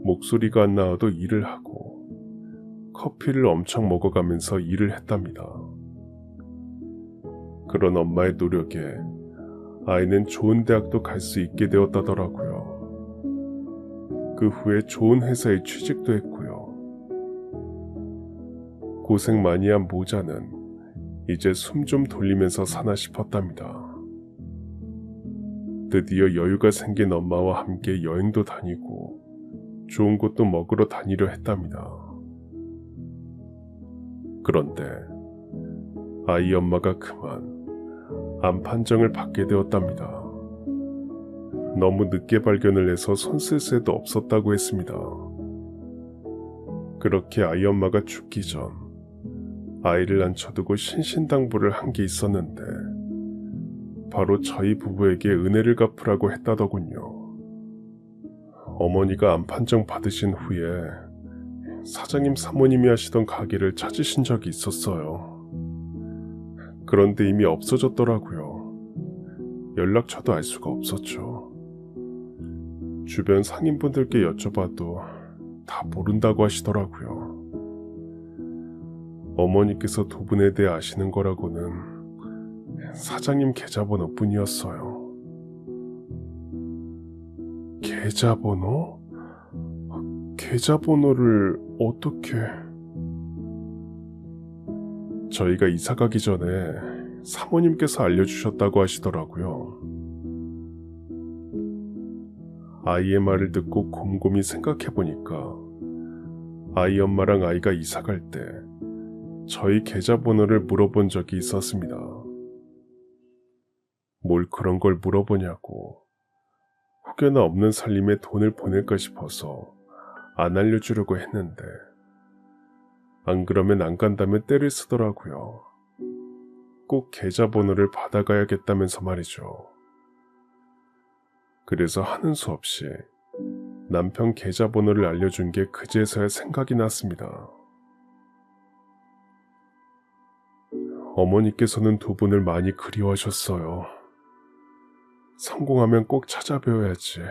목소리가 안 나와도 일을 하고 커피를 엄청 먹어가면서 일을 했답니다. 그런 엄마의 노력에 아이는 좋은 대학도 갈 수 있게 되었다더라고요. 그 후에 좋은 회사에 취직도 했고요. 고생 많이 한 모자는 이제 숨 좀 돌리면서 사나 싶었답니다. 드디어 여유가 생긴 엄마와 함께 여행도 다니고 좋은 곳도 먹으러 다니려 했답니다. 그런데 아이 엄마가 그만 암 판정을 받게 되었답니다. 너무 늦게 발견을 해서 손 쓸 새도 없었다고 했습니다. 그렇게 아이 엄마가 죽기 전 아이를 앉혀두고 신신당부를 한 게 있었는데 바로 저희 부부에게 은혜를 갚으라고 했다더군요. 어머니가 암 판정 받으신 후에 사장님 사모님이 하시던 가게를 찾으신 적이 있었어요. 그런데 이미 없어졌더라고요. 연락처도 알 수가 없었죠. 주변 상인분들께 여쭤봐도 다 모른다고 하시더라고요. 어머니께서 두 분에 대해 아시는 거라고는 사장님 계좌번호뿐이었어요. 계좌번호? 계좌번호를 어떻게... 저희가 이사 가기 전에 사모님께서 알려주셨다고 하시더라고요. 아이의 말을 듣고 곰곰이 생각해보니까 아이 엄마랑 아이가 이사 갈 때 저희 계좌번호를 물어본 적이 있었습니다. 뭘 그런 걸 물어보냐고. 혹여나 없는 살림에 돈을 보낼까 싶어서 안 알려주려고 했는데 안 그러면 안 간다며 떼를 쓰더라고요. 꼭 계좌번호를 받아가야겠다면서 말이죠. 그래서 하는 수 없이 남편 계좌번호를 알려준 게 그제서야 생각이 났습니다. 어머니께서는 두 분을 많이 그리워하셨어요. 성공하면 꼭 찾아뵈어야지.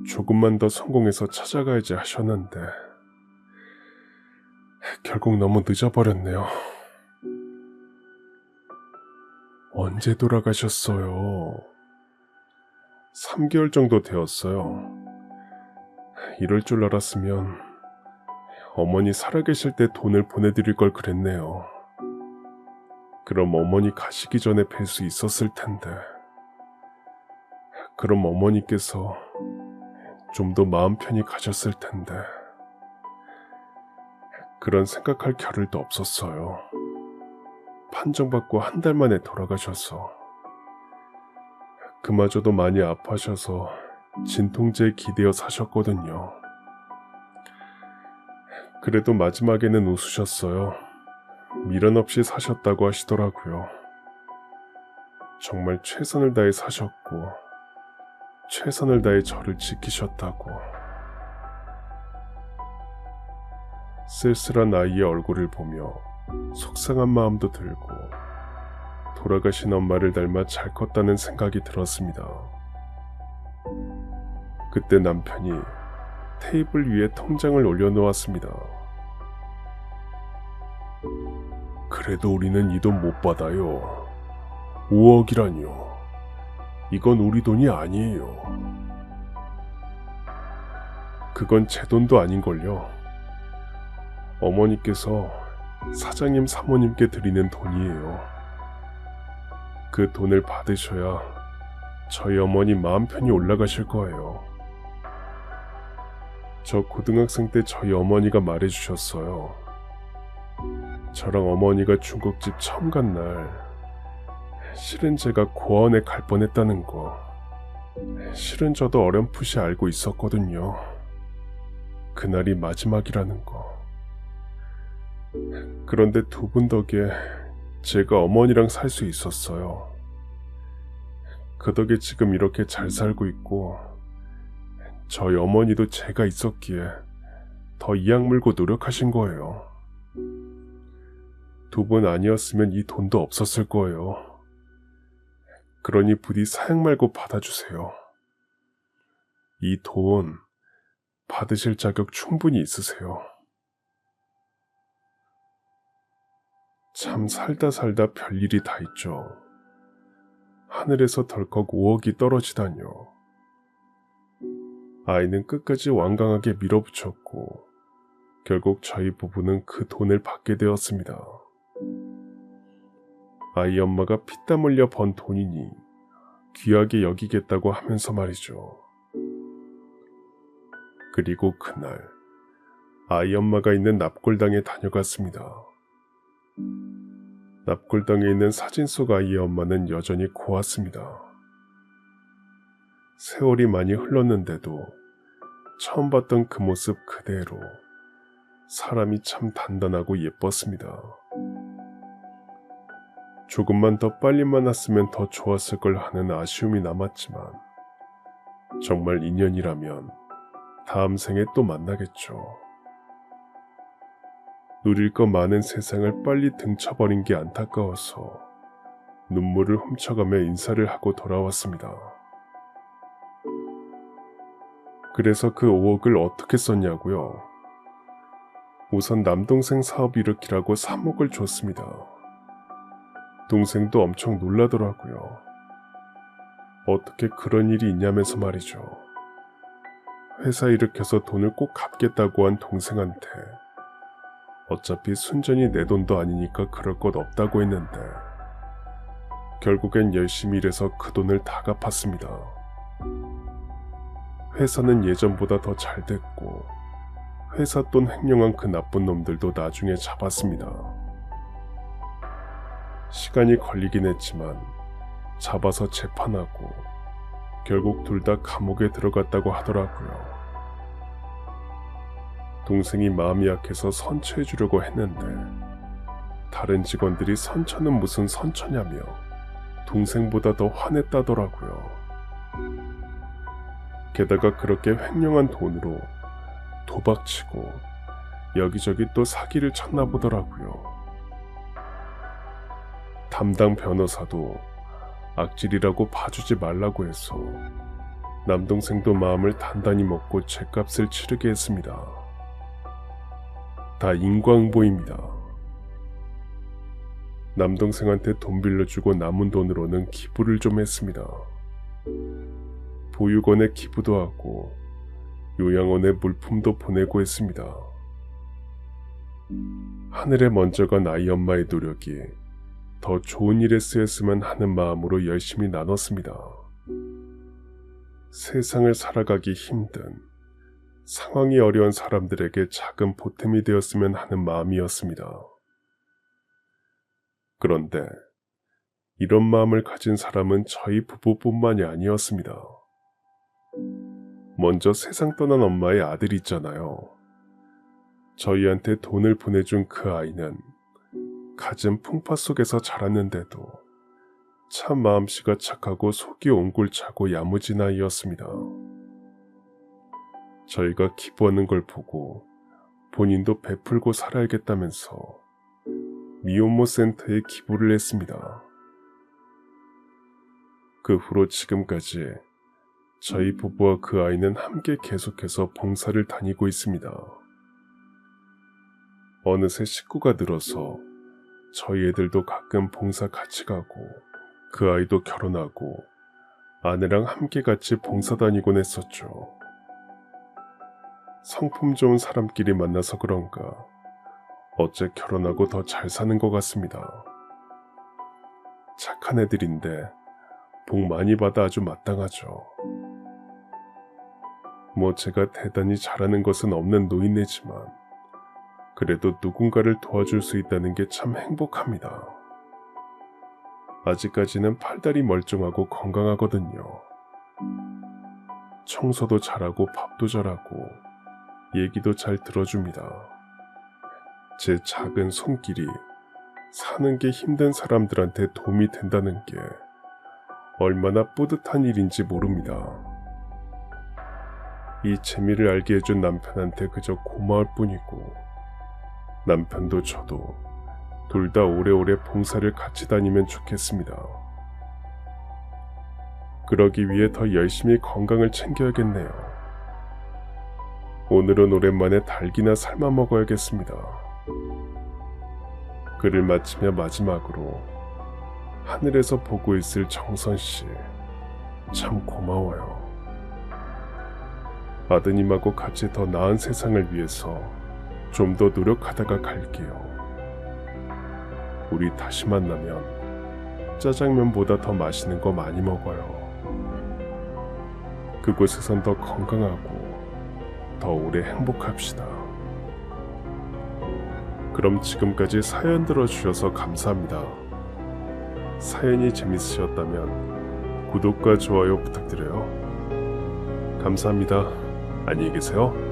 조금만 더 성공해서 찾아가야지 하셨는데 결국 너무 늦어버렸네요. 언제 돌아가셨어요? 3개월 정도 되었어요. 이럴 줄 알았으면 어머니 살아계실 때 돈을 보내드릴 걸 그랬네요. 그럼 어머니 가시기 전에 뵐 수 있었을 텐데. 그럼 어머니께서 좀 더 마음 편히 가셨을 텐데. 그런 생각할 겨를도 없었어요. 판정받고 한 달 만에 돌아가셔서 그마저도 많이 아파셔서 진통제에 기대어 사셨거든요. 그래도 마지막에는 웃으셨어요. 미련 없이 사셨다고 하시더라고요. 정말 최선을 다해 사셨고 최선을 다해 저를 지키셨다고. 쓸쓸한 아이의 얼굴을 보며 속상한 마음도 들고 돌아가신 엄마를 닮아 잘 컸다는 생각이 들었습니다. 그때 남편이 테이블 위에 통장을 올려놓았습니다. 그래도 우리는 이 돈 못 받아요. 5억이라뇨. 이건 우리 돈이 아니에요. 그건 제 돈도 아닌걸요. 어머니께서 사장님 사모님께 드리는 돈이에요. 그 돈을 받으셔야 저희 어머니 마음 편히 올라가실 거예요. 저 고등학생 때 저희 어머니가 말해주셨어요. 저랑 어머니가 중국집 처음 간 날 실은 제가 고아원에 갈 뻔했다는 거. 실은 저도 어렴풋이 알고 있었거든요. 그날이 마지막이라는 거. 그런데 두 분 덕에 제가 어머니랑 살 수 있었어요. 그 덕에 지금 이렇게 잘 살고 있고 저희 어머니도 제가 있었기에 더 이악 물고 노력하신 거예요. 두 분 아니었으면 이 돈도 없었을 거예요. 그러니 부디 사양 말고 받아주세요. 이 돈 받으실 자격 충분히 있으세요. 참 살다 별일이 다 있죠. 하늘에서 덜컥 5억이 떨어지다뇨. 아이는 끝까지 완강하게 밀어붙였고 결국 저희 부부는 그 돈을 받게 되었습니다. 아이 엄마가 피땀 흘려 번 돈이니 귀하게 여기겠다고 하면서 말이죠. 그리고 그날 아이 엄마가 있는 납골당에 다녀갔습니다. 납골당에 있는 사진 속 아이의 엄마는 여전히 고왔습니다. 세월이 많이 흘렀는데도 처음 봤던 그 모습 그대로 사람이 참 단단하고 예뻤습니다. 조금만 더 빨리 만났으면 더 좋았을 걸 하는 아쉬움이 남았지만 정말 인연이라면 다음 생에 또 만나겠죠. 누릴 거 많은 세상을 빨리 등쳐버린 게 안타까워서 눈물을 훔쳐가며 인사를 하고 돌아왔습니다. 그래서 그 5억을 어떻게 썼냐고요? 우선 남동생 사업 일으키라고 3억을 줬습니다. 동생도 엄청 놀라더라고요. 어떻게 그런 일이 있냐면서 말이죠. 회사 일으켜서 돈을 꼭 갚겠다고 한 동생한테 어차피 순전히 내 돈도 아니니까 그럴 것 없다고 했는데 결국엔 열심히 일해서 그 돈을 다 갚았습니다. 회사는 예전보다 더 잘 됐고 회사 돈 횡령한 그 나쁜 놈들도 나중에 잡았습니다. 시간이 걸리긴 했지만 잡아서 재판하고 결국 둘 다 감옥에 들어갔다고 하더라고요. 동생이 마음이 약해서 선처해주려고 했는데 다른 직원들이 선처는 무슨 선처냐며 동생보다 더 화냈다더라고요. 게다가 그렇게 횡령한 돈으로 도박치고 여기저기 또 사기를 쳤나 보더라고요. 담당 변호사도 악질이라고 봐주지 말라고 해서 남동생도 마음을 단단히 먹고 죗값을 치르게 했습니다. 다 인과응보입니다. 남동생한테 돈 빌려주고 남은 돈으로는 기부를 좀 했습니다. 보육원에 기부도 하고 요양원에 물품도 보내고 했습니다. 하늘에 먼저 간 아이 엄마의 노력이 더 좋은 일에 쓰였으면 하는 마음으로 열심히 나눴습니다. 세상을 살아가기 힘든 상황이 어려운 사람들에게 작은 보탬이 되었으면 하는 마음이었습니다. 그런데 이런 마음을 가진 사람은 저희 부부뿐만이 아니었습니다. 먼저 세상 떠난 엄마의 아들 있잖아요. 저희한테 돈을 보내준 그 아이는 갖은 풍파 속에서 자랐는데도 참 마음씨가 착하고 속이 옹골차고 야무진 아이였습니다. 저희가 기부하는 걸 보고 본인도 베풀고 살아야겠다면서 미혼모 센터에 기부를 했습니다. 그 후로 지금까지 저희 부부와 그 아이는 함께 계속해서 봉사를 다니고 있습니다. 어느새 식구가 늘어서 저희 애들도 가끔 봉사 같이 가고 그 아이도 결혼하고 아내랑 함께 같이 봉사 다니곤 했었죠. 성품 좋은 사람끼리 만나서 그런가 어째 결혼하고 더 잘 사는 것 같습니다. 착한 애들인데 복 많이 받아 아주 마땅하죠. 뭐 제가 대단히 잘하는 것은 없는 노인네지만 그래도 누군가를 도와줄 수 있다는 게 참 행복합니다. 아직까지는 팔다리 멀쩡하고 건강하거든요. 청소도 잘하고 밥도 잘하고 얘기도 잘 들어줍니다. 제 작은 손길이 사는 게 힘든 사람들한테 도움이 된다는 게 얼마나 뿌듯한 일인지 모릅니다. 이 재미를 알게 해준 남편한테 그저 고마울 뿐이고 남편도 저도 둘 다 오래오래 봉사를 같이 다니면 좋겠습니다. 그러기 위해 더 열심히 건강을 챙겨야겠네요. 오늘은 오랜만에 닭이나 삶아 먹어야겠습니다. 글을 마치며 마지막으로 하늘에서 보고 있을 정선씨, 참 고마워요. 아드님하고 같이 더 나은 세상을 위해서 좀 더 노력하다가 갈게요. 우리 다시 만나면 짜장면보다 더 맛있는 거 많이 먹어요. 그곳에선 더 건강하고 더 오래 행복합시다. 그럼 지금까지 사연 들어주셔서 감사합니다. 사연이 재밌으셨다면 구독과 좋아요 부탁드려요. 감사합니다. 안녕히 계세요.